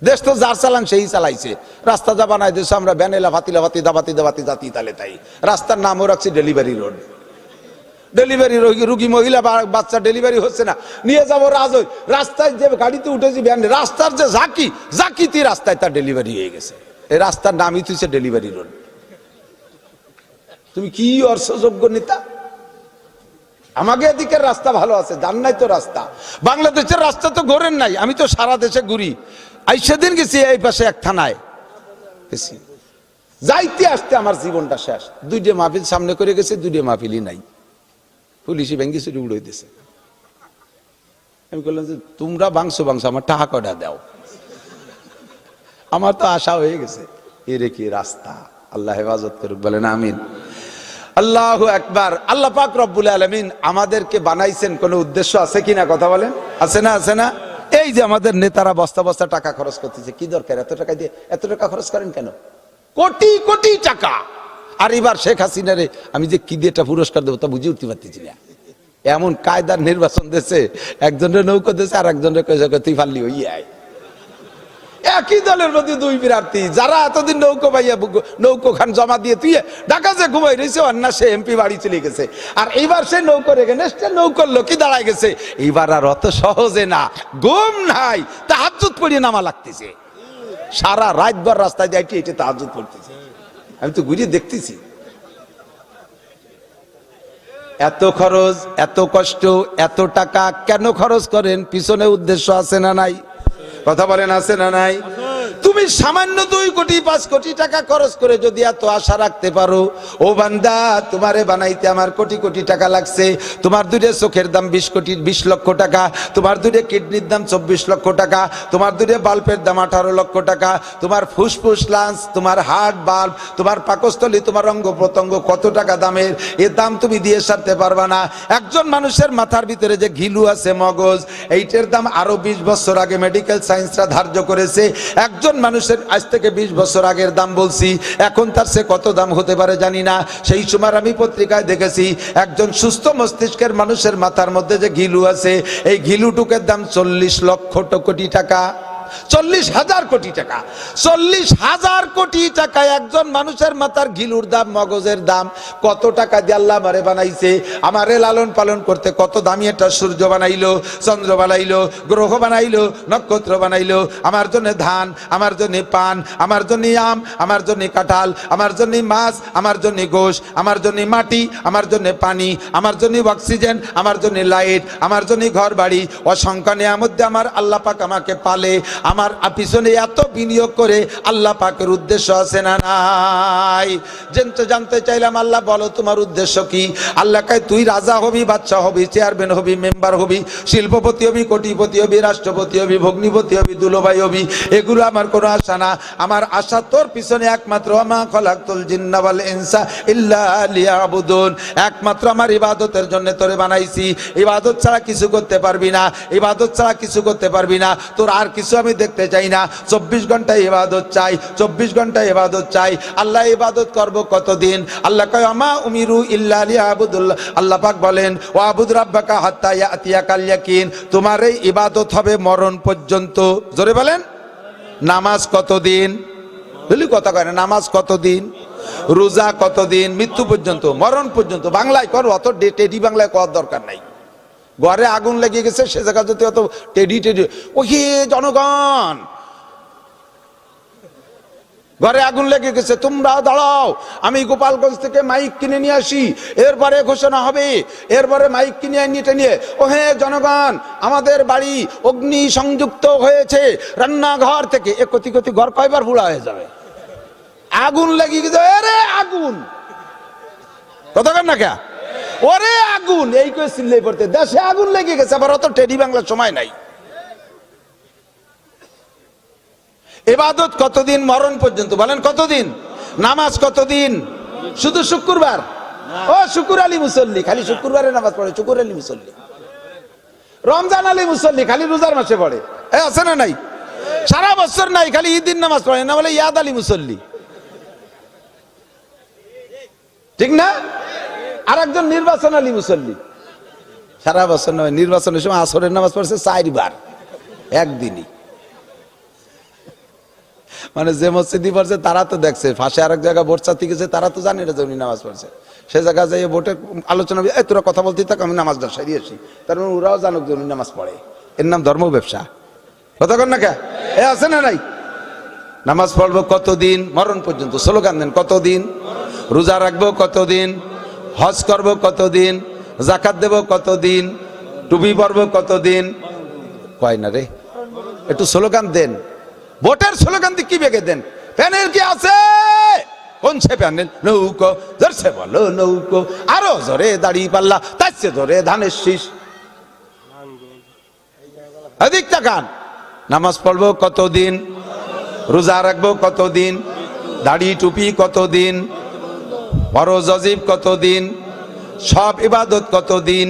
দেশ তো যার চালান সেই চালাইছে। রাস্তা যা বানাই দেশ আমরা ব্যানেলা ভাতিলা ভাতি দাবাতি দাবাতি জাতি তালে তাই, রাস্তার নামও রাখছি ডেলিভারি রোড। ডেলিভারি রুগী মহিলা বাচ্চা ডেলিভারি হচ্ছে না, নিয়ে যাবো রাজই, রাস্তায় যে গাড়িতে উঠেছি ব্যানে, রাস্তার যে জাকিতি রাস্তায় তার ডেলিভারি হয়ে গেছে। এই রাস্তার নামই তুইছে ডেলিভারি রোড। তুমি কি অর্থযোগ্য নেতা? আমাকে এদিকের রাস্তা ভালো আছে, জান নাই তো রাস্তা, বাংলাদেশের রাস্তা তো ঘোরেন নাই। আমি তো সারা দেশে ঘুরি, আই সেদিন গেছি এই পাশে এক থানায় গেছি, যাইতে আসতে আমার জীবনটা শেষ। 2টে মাহফিল সামনে করে গেছে, 2টে মাহফিলই নাই, পুলিশি ব্যাঙ্গি ছুটি উড়ে দিছে। আমি বললাম যে তোমরা বাংশো আমার টাকা কটা দাও, আমার তো আশা হয়ে গেছে। এরে কি রাস্তা, আল্লাহ হেফাজত করুক, বলেন আমিন। আল্লাহু আকবার। আল্লাহ পাক রব্বুল আলামিন আমাদেরকে বানাইছেন কোন উদ্দেশ্য আছে কিনা? কথা বলেন, আছে না? আছে না? এই যে আমাদের নেতারা বস্তা বস্তা টাকা খরচ করতেছে, কি দরকার এত টাকা দিয়ে? এত টাকা খরচ করেন কেন? কোটি কোটি টাকা। আর এবার শেখ হাসিনারে আমি যে কি দিয়ে একটা পুরস্কার দেবো তা বুঝে উঠতে পারতেছি না। এমন কায়দার নির্বাচন দিয়েছে, একজনের নৌকো দিয়েছে আর একজনের তুই ফাল্লি হই আয়। একই দলের মধ্যে 2 প্রার্থী, যারা এতদিন নৌকো পাইয়া নৌকো খান জমা দিয়ে তুই ঢাকা যে ঘুমাই রয়েছে, অন্য সে এমপি বাড়ি চলে গেছে। আর এইবার সে নৌকো রেখে নেক্সট নৌকোর লোকই দাঁড়ায় গেছে। এইবার আর অত সহজে না, ঘুম নাই, তাহাজ্জুদ পড়িয়ে নামা লাগতেছে, সারা রাতভর রাস্তায় দিয়ে এটি তাহাজ্জুদ পড়তেছে। আমি তো ঘুরিয়ে দেখতেছি। এত খরচ, এত কষ্ট, এত টাকা কেন খরচ করেন? পিছনে উদ্দেশ্য আছে না নাই? কথা বলেন, আছে না নাই? তুমি সামান্য 2 কোটি 5 কোটি টাকা খরচ করে যদি এত আশা রাখতে পারো, ও বান্দা তোমারে বানাইতে আমার কোটি কোটি টাকা লাগছে। তোমার 2টে চোখের দাম 20 লক্ষ টাকা, তোমার 2টে কিডনির দাম 24 লক্ষ টাকা, তোমার 2টে বাল্বের দাম 18 লক্ষ টাকা, তোমার ফুসফুস লাঞ্চ, তোমার হার্ট বাল্ব, তোমার পাকস্থলী, তোমার অঙ্গ প্রত্যঙ্গ কত টাকা দামের, এর দাম তুমি দিয়ে সারতে পারবা না। একজন মানুষের মাথার ভিতরে যে ঘিলু আছে মগজ, এইটার দাম আরো 20 বছর আগে মেডিকেল সায়েন্সরা ধার্য করেছে। একজন মানুষের আজ থেকে 20 বছর আগের দাম বলছি, এখন তার সে কত দাম হতে পারে জানি না। সেই সময় আমি পত্রিকায় দেখেছি একজন সুস্থ মস্তিষ্কের মানুষের মাথার মধ্যে যে ঘিলু আছে, এই ঘিলুটুকের দাম 40 লক্ষ কোটি টাকা, 40,000 কোটি টাকা। 40,000 কোটি টাকা একজন মানুষের মাথার ঘিলুর দাম, মগজের দাম। কত টাকা দিয়ে আল্লাহ আমারে বানাইছে, আমারে লালন পালন করতে কত দামি একটা সূর্য বানাইলো, চন্দ্র বানাইলো, গ্রহ বানাইলো, নক্ষত্র বানাইলো, আমার জন্য ধান, আমার জন্য পান, আমার জন্য আম, আমার জন্য কাঁঠাল, আমার জন্য মাছ, আমার জন্য গোশ, আমার জন্য মাটি, আমার জন্য পানি, আমার জন্য অক্সিজেন, আমার জন্য লাইট, আমার জন্য ঘর বাড়ি। অসংখ্য নিয়ামত দিয়ে আমার আল্লাহ পাক আমাকে পালে। আমার পিছনে এত বিনিয়োগ করে আল্লাহ পাকের উদ্দেশ্য আছে না নাই? জানতে চাইলাম, আল্লাহ বলো তোমার উদ্দেশ্য কি? আল্লাহ কয় তুই রাজা হবি, বাদশা হবি, চেয়ারম্যান হবি, মেম্বার হবি, শিল্পপতি হবি, কোটিপতি হবি, রাষ্ট্রপতি হবি, ভগ্নিপতি হবি, দুলোভাই হবি, এগুলো আমার কোনো আশা না। আমার আশা তোর পিছনে একমাত্র মা খলাকতুল জিন্না ওয়াল ইনসা ইল্লা লিয়াবুদুন, একমাত্র আমার ইবাদতের জন্য তোরে বানাইছি। ইবাদত ছাড়া কিছু করতে পারবি না, ইবাদত ছাড়া কিছু করতে পারবি না। তোর আর কিছু আমি দেখতে চাই না। 24 ঘন্টা ইবাদত চাই, 24 ঘন্টা ইবাদত চাই। আল্লাহ ইবাদত করব কতদিন? আল্লাহ কয় আমা উমিরু ইল্লা লিয়াবুদুল্লাহ। আল্লাহ পাক বলেন ওয়াবুদ রাব্বাকা হাত্তা ইয়াতিয়াকাল ইয়াকিন, তোমার এই ইবাদত হবে মরণ পর্যন্ত। জোরে বলেন, নামাজ কতদিন? বলি কথা কয় না, নামাজ কতদিন? রোজা কতদিন? মৃত্যু পর্যন্ত, মরণ পর্যন্ত। বাংলায় কর, অত টেডি বাংলায় করার দরকার নাই। ঘরে আগুন লেগে গেছে, সে জায়গা যদি অত টেডি টেডি, ওহে জনগণ ঘরে আগুন লেগে গেছে, তোমরা দাঁড়াও, আমি গোপালগঞ্জ থেকে মাইক কিনে নিয়ে আসি, এরপরে ঘোষণা হবে, এরপরে মাইক কিনে নিয়ে ওহে জনগণ, আমাদের বাড়ি অগ্নি সংযুক্ত হয়েছে রান্নাঘর থেকে। এ কতি কতি ঘর কয়বার পুড়া হয়ে যাবে? আগুন লেগে গেছে, আরে আগুন কতক্ষণ না কে, ওরে আগুন, এই করে চিল্লাই পড়তে, দেশে আগুন লেগে গেছে। আবার অত টেডি বাংলার সময় নাই। ইবাদত কতদিন? মরণ পর্যন্ত। বলেন কতদিন? নামাজ কতদিন? শুধু শুক্রবার? ও শুকুর আলী মুসল্লি, খালি শুক্রবারে নামাজ পড়ে, শুকুর আলী মুসল্লি। রমজান আলী মুসল্লি, খালি রোজার মাসে পড়ে, আছে না নাই? সারা বছর নাই, খালি ঈদের নামাজ পড়ে না, বলে ইয়াদ আলী মুসল্লি, ঠিক না? আর একজন নির্বাচন আলী মুসল্লি, সারা বছর নয়, নির্বাচনের সময় আসরের নামাজ পড়ছে 4 বার একদিনই। মানে যে মসজিদই পড়ছে তারা তো দেখছে, ফাঁসে আরেক জায়গায় ভোট চাতে গেছে, তারা তো জানে না যে উনি নামাজ পড়ছে। সে জায়গায় যাই ভোটের আলোচনা, তোরা কথা বলতে থাক, আমি নামাজটা সারিয়ে আসি, তার মানে ওরাও জানুক যে উনি নামাজ পড়ে। এর নাম ধর্ম ব্যবসা। কতক্ষণ না কে, এ আছে না নাই? নামাজ পড়বো কতদিন? মরণ পর্যন্ত। স্লোগান দেন, কতদিন? রোজা রাখবো কতদিন? হজ করবো কতদিন? জাকাত দেবো কতদিন? টুপি পরবো কতদিন? কয় না রে, একটু স্লোগান দেন। ভোটের স্লোগান দিয়ে কি বেগে দেন? প্যানেল কি আছে? কোন সে প্যানেল? নৌকো, জোরসে বলো নৌকো, আরো জোরে দাড়ি পাল্লা, তার চেয়ে জোরে ধানের শীষ। এদিক তাকান। নামাজ পড়বো কতদিন? রোজা রাখবো কতদিন? দাড়ি টুপি কতদিন? ফরজ ওয়াজিব কতদিন? সব ইবাদত কতদিন?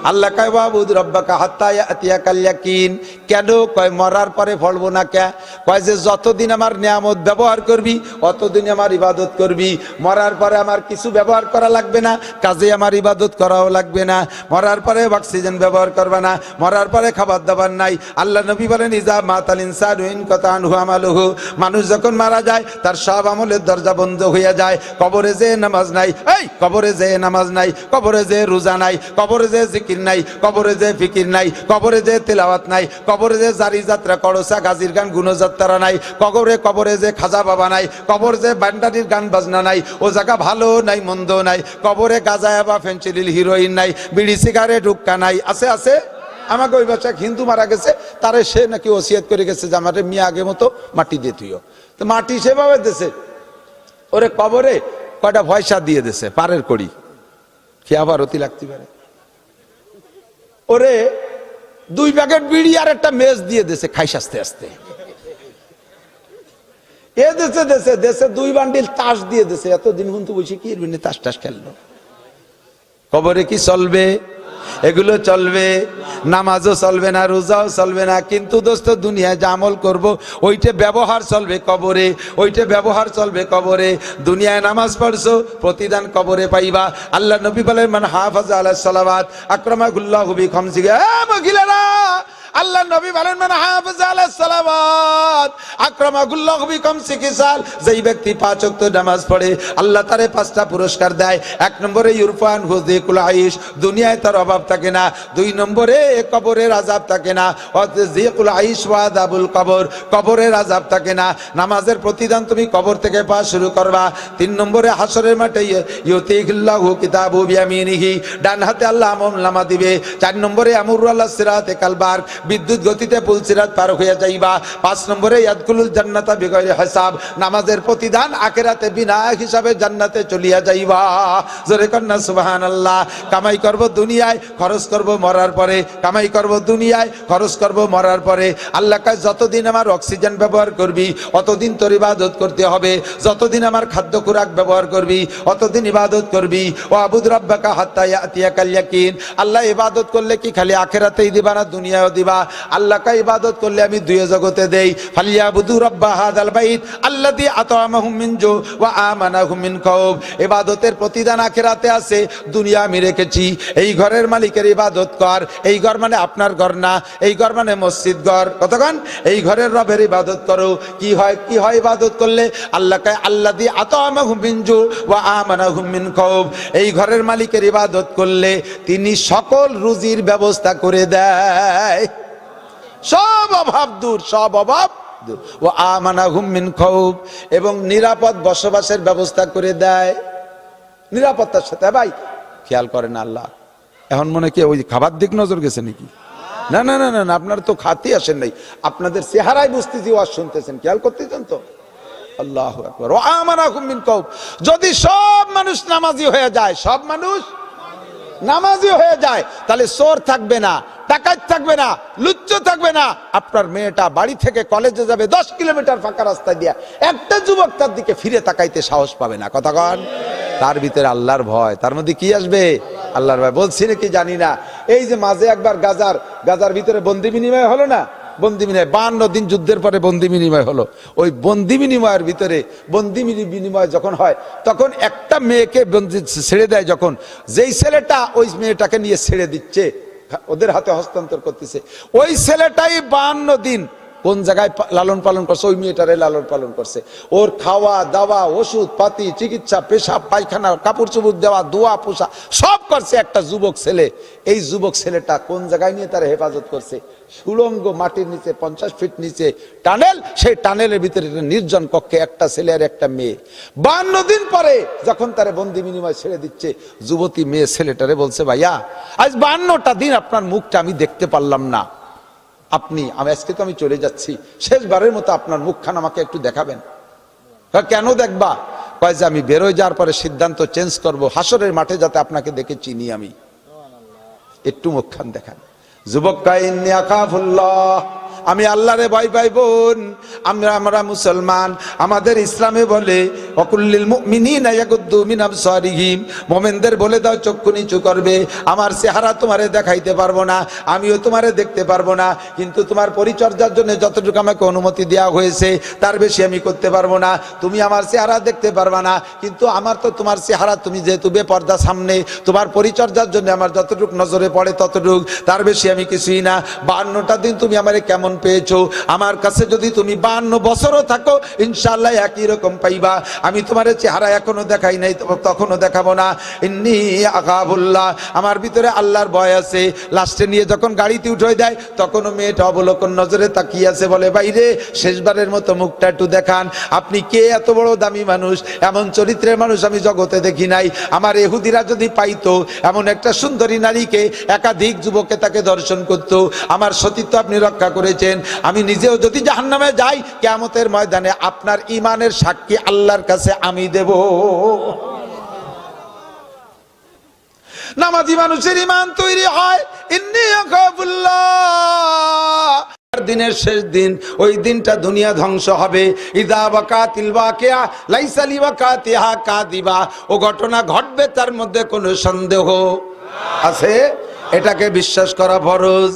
আল্লাহ কয় ওয়াবুদ রাব্বাকা হাত্তা ইয়াতিয়াকাল ইয়াকিন। কেন কয় মরার পরে ফলবো না? কে কয় যে যতদিন আমার নিয়ামত ব্যবহার করবি অতদিন আমার ইবাদত করবি, মরার পরে আমার কিছু ব্যবহার করা লাগবে না, কাজে আমার ইবাদত করাও লাগবে না। মরার পরে অক্সিজেন ব্যবহার করবে না, মরার পরে খাবার দাবার নাই। আল্লাহ নবী বলেন ইজা মাতাল ইনসানু ইনকাতা আনহু আমালুহু, মানুষ যখন মারা যায় তার সব আমলের দরজা বন্ধ হয়ে যায়। কবরে যে নামাজ নাই, এই কবরে যে নামাজ নাই, কবরে যে রোজা নাই, কবরে যে জিকির নাই, কবরে যে ফিকির নাই, কবরে যে তেলাওয়াত নাই, কবরে যে জারি যাত্রা করসা গাজীর গান গুণযাত্রা নাই, কবরে যে খাজা বাবা নাই, কবর যে বান্ডারির গান বাজনা নাই, ও জায়গা ভালো নাই মন্দ নাই, কবরে গাঁজা বা ফেন্সিডিল হিরোইন নাই, বিড়ি সিগারেট হুক্কা নাই। আছে আছে। আমাকে ওই বাচ্চা হিন্দু মারা গেছে, তারে সে নাকি ওসিয়ত করে গেছে যে আমার মিয়া আগে মতো মাটি দিয়ে তুইও, তো মাটি সেভাবে দেশে ওরে কবরে কয়টা পয়সা দিয়ে দেশে পারের করি, কি আবার অতি লাগতে পারে। ওরে 2 প্যাকেট বিড়ি আর একটা মেজ দিয়ে দেশে, খাইস আস্তে আস্তে। এ দেশে দেশে দেশে 2 বান্ডিল তাস দিয়ে দেশে, এতদিন কিন্তু বসে কি তাস টাস খেললো। কবরে কি চলবে? এগুলো চলবে। নামাজও চলবে না, রোজাও চলবে না, কিন্তু দোস্ত দুনিয়ায় যা আমল করবো ওইটা ব্যবহার চলবে কবরে, ওইটা ব্যবহার চলবে কবরে। দুনিয়ায় নামাজ পড়ছো, প্রতিদান কবরে পাইবা। আল্লাহ নবী বলেন মান হাফাজা আলাস সালাওয়াত আকরামাহুল্লাহু বিখামসি। মহিলারা, আল্লাহ নবী বলেন মান হাফাজা আলাস সালাওয়াত আকরামাহুল্লাহু বিখামসি খিসাল, যেই ব্যক্তি 5 ওয়াক্ত নামাজ পড়ে আল্লাহ তারে 5টা পুরস্কার দেয়। 1 নম্বরে ইরফান হুযিকুল আইশ, দুনিয়ায় তার অভাব থাকে না। 2 নম্বরে কবরের আযাব থাকে না, ওয়াযিকুল আইশ ওয়া আযাবুল কবর, কবরের আযাব থাকে না। নামাজের প্রতিদান তুমি কবর থেকে পাওয়া শুরু করবা। 3 নম্বরে হাসরের মাঠে ইউতিহিল্লাহু কিতাবু বিয়ামিনিহি, ডান হাতে আল্লাহ আমলনামা দিবে। 4 নম্বরে আমরু আলাস সিরাতে কালবার, বিদ্যুৎ গতিতে পুল সিরাত পার হয়ে যাইবা। 5 নম্বরে ইয়াদখুলুল জান্নাতা বিগাইরি হিসাব, নামাজের প্রতিদান আখিরাতে বিনা হিসাবে জান্নাতে চলিয়া যাইবা। জোরে কন্না সুবহানাল্লাহ। কামাই করব দুনিয়ায়, খরচ করব মরার পরে, কামাই করব দুনিয়ায়, খরচ করব মরার পরে। আল্লাহ কয় যতদিন আমার অক্সিজেন ব্যবহার করবি অতদিন তোর ইবাদত করতে হবে, যতদিন আমার খাদ্য খোরাক ব্যবহার করবি অতদিন ইবাদত করবি। ও আবুদ রাব্বাকা হাত্তা ইয়াতিয়াকাল ইয়াকিন। আল্লাহ ইবাদত করলে কি খালি আখিরাতেই দিবা না দুনিয়ায়ও দিবা? বান্দা আল্লাহকে ইবাদত করলে আমি দুই জগতে দেই। ফালিয়াবুদু রাব্বা হাযাল বাইত আল্লাযী আত'আমাহুম মিন জু ওয়া আমানাহুম মিন খাউফ। ইবাদতের প্রতিদান আখিরাতে আছে। দুনিয়া আমি রেখেছি, এই ঘরের মালিকের ইবাদত কর। এই ঘর মানে আপনার ঘর না, এই ঘর মানে মসজিদ ঘর। কতক্ষণ এই ঘরের রবের ইবাদত করো। কি হয় ইবাদত করলে? আল্লাহকে আল্লাযী আত'আমাহুম মিন জু ওয়া আমানাহুম মিন খাউফ। এই ঘরের মালিকের ইবাদত করলে তিনি সকল রুজির ব্যবস্থা করে দেয়, সব অভাব দূর, সব অভাব দূর। ওয়া আমানাহুম মিন খাউফ, এবং নিরাপদ বসবাসের ব্যবস্থা করে দেয়। নিরাপত্তার সাথে ভাই খেয়াল করেন আল্লাহ। এখন মনে কি ওই খাবার দিক নজর গেছে নাকি? না না না না, আপনারা তো খাতি আসেন নাই, আপনাদের চেহারায় বুঝতেছি ওয়াজ শুনতেছেন, খেয়াল করতেছেন তো। আল্লাহু আকবার। ওয়া আমানাহুম মিন খাউফ। যদি সব মানুষ নামাজি হয়ে যায়, সব মানুষ নামাজি হয়ে যায়, তাহলে চোর থাকবে না, ডাকাত থাকবে না, লুচ্চু থাকবে না। আপনার মেয়েটা বাড়ি থেকে কলেজে যাবে 10 কিলোমিটার ফাঁকা রাস্তা দিয়া, একটা যুবক তার দিকে ফিরে তাকাইতে সাহস পাবে না। কথা কন। তার ভিতরে আল্লাহর ভয়, তার মধ্যে কি আসবে? আল্লাহর ভয়। বলছি নাকি জানি না, এই যে মাঝে একবার গাজার ভিতরে বন্দি বিনিময় হলো না, বন্দি বিনিময় 52 দিন যুদ্ধের পরে বন্দি বিনিময় হলো। ওই বন্দি বিনিময়ের ভিতরে বন্দি বিনিময় যখন হয়, তখন একটা মেয়েকে বন্দি ছেড়ে দেয়, যখন যেই ছেলেটা ওই মেয়েটাকে নিয়ে ছেড়ে দিচ্ছে, ওদের হাতে হস্তান্তর করতেছে, ওই ছেলেটাই 52 দিন কোন জায়গায় লালন পালন করছে? ওই মেয়েটারে লালন পালন করছে। ওর খাওয়া দাওয়া, ওষুধ পাতি, চিকিৎসা, পেশাব পায়খানা, কাপড় চোপড় দেওয়া, দোয়া পোষা সব করছে একটা যুবক ছেলে। এই যুবক ছেলেটা কোন জায়গায় নিয়ে তার হেফাজত করছে? সুড়ঙ্গ মাটির নিচে 50 ফিট নিচে টানেল, সেই টানেলের ভিতরে নির্জন কক্ষে একটা ছেলে আর একটা মেয়ে। 52 দিন পরে যখন তারে বন্দি বিনিময় ছেড়ে দিচ্ছে, যুবতী মেয়ে ছেলেটারে বলছে, ভাইয়া আজ 52টা দিন আপনার মুখটা আমি দেখতে পারলাম না, আমি আজকে তো আমি চলে যাচ্ছি, শেষবারের মতো আপনার মুখখান আমাকে একটু দেখাবেন। কেন দেখবা? কয় যে আমি বেরোয় যাওয়ার পরে সিদ্ধান্ত চেঞ্জ করব, হাসরের মাঠে যাতে আপনাকে দেখে চিনি আমি, একটু মুখখান দেখান। যুবক কয় ইন্নী আখাফুল্লাহ, আমি আল্লাহরে ভয় পাই বোন। আমরা মুসলমান, আমাদের ইসলামে বলে ওয়াকুল্লিল মুমিনিনা ইয়াগুদ্দু মিন আবসারিহিম, মুমিনদের বলে দাও চক্ষু নিচু করবে। আমার চেহারা তোমারে দেখাইতে পারবো না, আমিও তোমারে দেখতে পারবো না, কিন্তু তোমার পরিচর্যার জন্য যতটুকু আমাকে অনুমতি দেওয়া হয়েছে তার বেশি আমি করতে পারবো না। তুমি আমার চেহারা দেখতে পারবা না, কিন্তু আমার তো তোমার চেহারা, তুমি যেহেতু বেপর্দা সামনে, তোমার পরিচর্যার জন্য আমার যতটুকু নজরে পড়ে ততটুক, তার বেশি আমি কিছুই না। 52টা দিন তুমি আমারে কেমন পেয়েছো? আমার কাছে যদি তুমি 52 বছরও থাকো, ইনশাআল্লাহ একই রকম পাইবা। আমি তোমার চেহারা এখনো দেখাই নাই, তখনও দেখাবো না। ইন্নী আখাফুল্লাহ, আমার ভিতরে আল্লাহর ভয় আছে। লাস্টে নিয়ে যখন গাড়িতে উঠে দেয়, তখনও মেয়েটা অবলোকন নজরে তাকিয়ে আছে, বলে বাইরে শেষবারের মতো মুখটা একটু দেখান। আপনি কে? এত বড় দামি মানুষ, এমন চরিত্রের মানুষ আমি জগতে দেখি নাই। আমার ইহুদিরা যদি পাইতো এমন একটা সুন্দরী নারীকে, একাধিক যুবকে তাকে দর্শন করতো। আমার সতীত্ব আপনি রক্ষা করেছেন। আমি নিজেও যদি জাহান্নামে যাই, কিয়ামতের ময়দানে আপনার ঈমানের সাক্ষী আল্লাহর কাছে আমি দেব। নামাজি মানুষের ঈমান তৈরি হয় ইন্নী আখাফুল্লাহ। দিনের শেষ দিন, ওই দিনটা দুনিয়া ধ্বংস হবে। ইযা ওয়াকাতিল ওয়াকিয়া লাইসা লিওয়াকাতিহা কাযিবা, ও ঘটনা ঘটবে, তার মধ্যে কোনো সন্দেহ আছে? এটাকে বিশ্বাস করা ফরজ।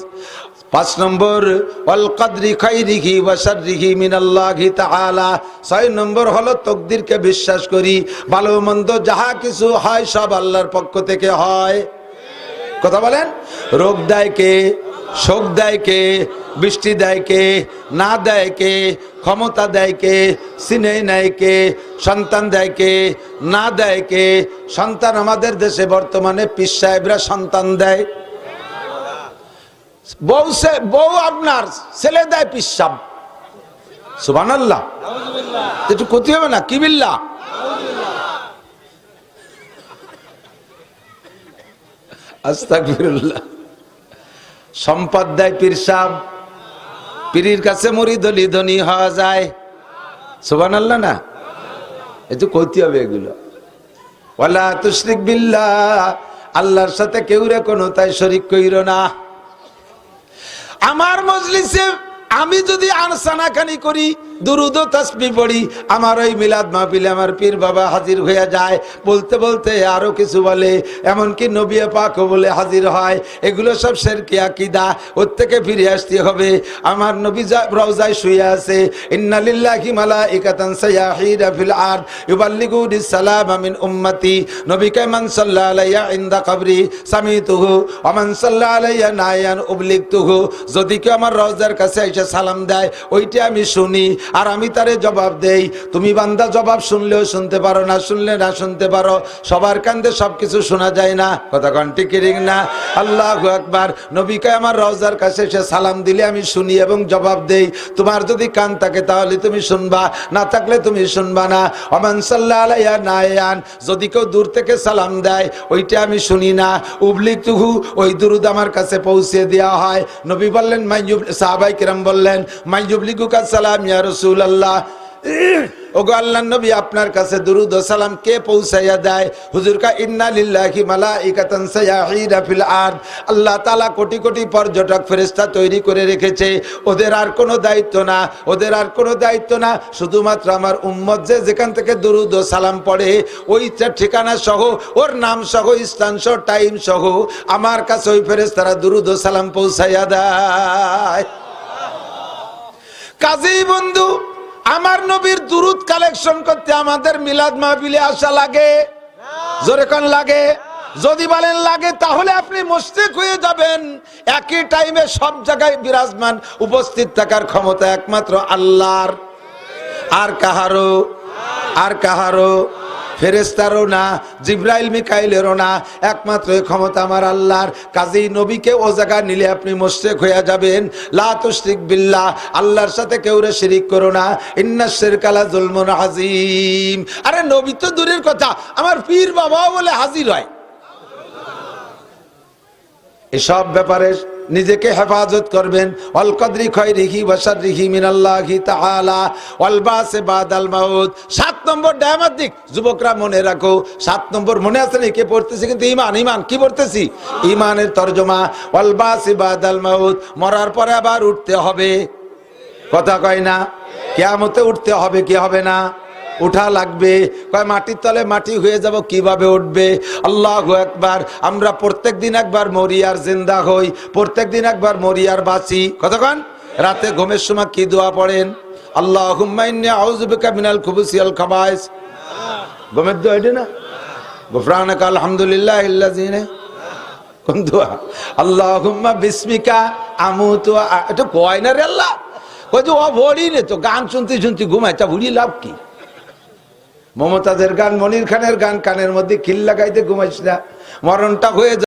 5 নম্বর ওয়াল কদরি খাইরিহি ওয়া শাররিহি মিনাল্লাহি তাআলা। 6 নম্বর হলো তকদিরকে বিশ্বাস করি, ভালো মন্দ যাহা কিছু হয় সব আল্লাহর পক্ষ থেকে হয়। কথা বলেন। রোগ দেয় কে? শোক দেয় কে? বৃষ্টি দেয় কে? না দেয় কে? ক্ষমতা দেয় কে? সিনে নেয় কে? সন্তান দেয় কে? না দেয় কে? সন্তান আমাদের দেশে বর্তমানে পীর সাহেবরা সন্তান দেয়। বউ আপনার ছেলে দেয় পিসাব। সুবহানাল্লাহ, একটু ক্ষতি হবে না? কি বিল্লাহ? আস্তাগফিরুল্লাহ। সম্পদ দেয় পীর সাহেব, পীরের কাছে মুরিদ হলে ধনী হওয়া যায়। সুবহানাল্লাহ না? একটু ক্ষতি হবে এগুলো। ওয়ালা তুশরিক বিল্লাহ, আল্লাহর সাথে কেউ রে কোনো তাই শরীক কইরো না। আমার মজলিসে আমি যদি আনসানাখানি করি, দুরুদ ও তাসবিহ পড়ি, আমার ওই মিলাদ মাহফিলে আমার পীর বাবা হাজির হয়ে যায়। বলতে বলতে আরো কিছু বলে, এমনকি নবী পাকও বলে হাজির হয়। এগুলো সব শিরকি আকীদা, ওর থেকে ফিরে আসতে হবে। আমার নবী রওজায় শুয়ে আছে, ইন্না লিল্লাহি মালাইকাতান সায়াহিরা ফিল আরদ ইউবাল্লিগুনিস সালামা মিন উম্মতি। নবী কে মান সাল্লাল্লাহু আলাইহি ইনদা কবরি সামিতুহু ওয়া মান সাল্লাল্লাহু আলাইহি নায়ান উবলিগতুহু। যদি কেউ আমার রওজার কাছে এসে সালাম দেয়, ওইটা আমি শুনি আর আমি তারে জবাব দেই। তুমি বান্দা জবাব শুনলেও শুনতে পারো, না শুনলে না শুনতে পারো, সবার কান্দে সবকিছু শোনা যায় না। কথা কোন ঠিক না? আল্লাহু আকবার। নবী কে আমার রওজার কাছে এসে সালাম দিলে আমি শুনি এবং জবাব দেই। তোমার যদি কান থাকে তাহলে তুমি শুনবা, না থাকলে তুমি শুনবা না। ওমান সাল্লাল্লাহু আলাইহি নায়ান, যদি কেউ দূর থেকে সালাম দেয় ওইটা আমি শুনি না। উবলিগতুহু, ওই দুরুদ আমার কাছে পৌঁছে দেওয়া হয়। নবী বললেন মাইয়ুব, সাহাবায়ে কিরাম বললেন মাইয়ুবলিগুকা সালাম ইয়া রাসূলুল্লাহ। ওগো আল্লাহর নবী, আপনার কাছে দুরুদ ও সালাম কে পৌঁছাইয়া দেয়? হুজুর কা ইন্না লিল্লাহি মালাইকাতান সায়াহিরা ফিল আরদ। আল্লাহ তাআলা কোটি কোটি পর্যটক ফেরেশতা তৈরি করে রেখেছে, ওদের আর কোনো দায়িত্ব না, ওদের আর কোনো দায়িত্ব না। শুধুমাত্র আমার উম্মত যে যেখান থেকে দুরুদ ও সালাম পড়ে, ওইটা ঠিকানা সহ, ওর নাম সহ, স্থান সহ, টাইম সহ আমার কাছে ওই ফেরেশতারা দুরুদ ও সালাম পৌঁছাইয়া দেয়। কাজেই বন্ধু, আমার নবীর দুরুদ কালেকশন করতে আমাদের মিলাদ মাহফিলে আসা লাগে? জোরে কোন লাগে? যদি বলেন লাগে, তাহলে আপনি মুশরিক হয়ে যাবেন। একই টাইমে সব জায়গায় বিরাজমান উপস্থিত থাকার ক্ষমতা একমাত্র আল্লাহর, আর কাহারও, আর কাহারও, ফেরেশতারও না, জিবরাইল মিকাইলেরও না, একমাত্র এই ক্ষমতা আমার আল্লাহর। কাজেই নবীকে ও জায়গা নিলে আপনি মুশরিক হয়ে যাবেন। লা তুশরিক বিল্লাহ, আল্লাহর সাথে কেউরে শিরিক করো না। ইন্নাশ শিরকা লা যুলমুন আযীম। আরে নবী তো দূরের কথা, আমার পীর বাবাও বলে হাজির হয়। এসব ব্যাপারে নিজেকে হেফাজত করবেন। ওয়াল কদরি খায়রিহি ওয়া শাররিহি মিনাল্লাহি তাআলা ওয়াল বাসে বাদাল মাউত। 7 নম্বর ডায়ামাদিক যুবকরা মনে রাখো। 7 নম্বর মনে আছে নাকি? পড়তেছি কিন্তু ঈমান, ঈমান কি পড়তেছি? ঈমানের তরজমা। ওয়াল বাসে বাদাল মাউত, মরার পরে আবার উঠতে হবে। কথা কয় না? কিয়ামতে উঠতে হবে কি হবে না? উঠা লাগবে। কয় মাটির তলে মাটি হয়ে যাব, কিভাবে উঠবে? আল্লাহু আকবার। আমরা প্রত্যেক দিন একবার মরি আর জিন্দা হই, প্রত্যেক দিন একবার মরি আর বাঁচি। কতক্ষণ? রাতে ঘুমের সময় কি দোয়া পড়েন? আল্লাহুম্মা ইন্নী আউযু বিকা মিনাল খুবুসি ওয়াল খাবায়েস। ঘুমের দোয়া এটা না? গুফরানাকা আলহামদুলিল্লাহিল্লাযী, কোন দোয়া? আল্লাহুম্মা বিসমিকা আমুতু। এটা কয় না রে আল্লাহ, কই যে ও ভরি নে তো গান শুনতে শুনতে ঘুমায়, তা ভুড়ি লাভ কি? মমতাজের গান, মনির খানের গান কানের মধ্যে খিল লাগাইতে ঘুমাইস না, মরণটা হয়ে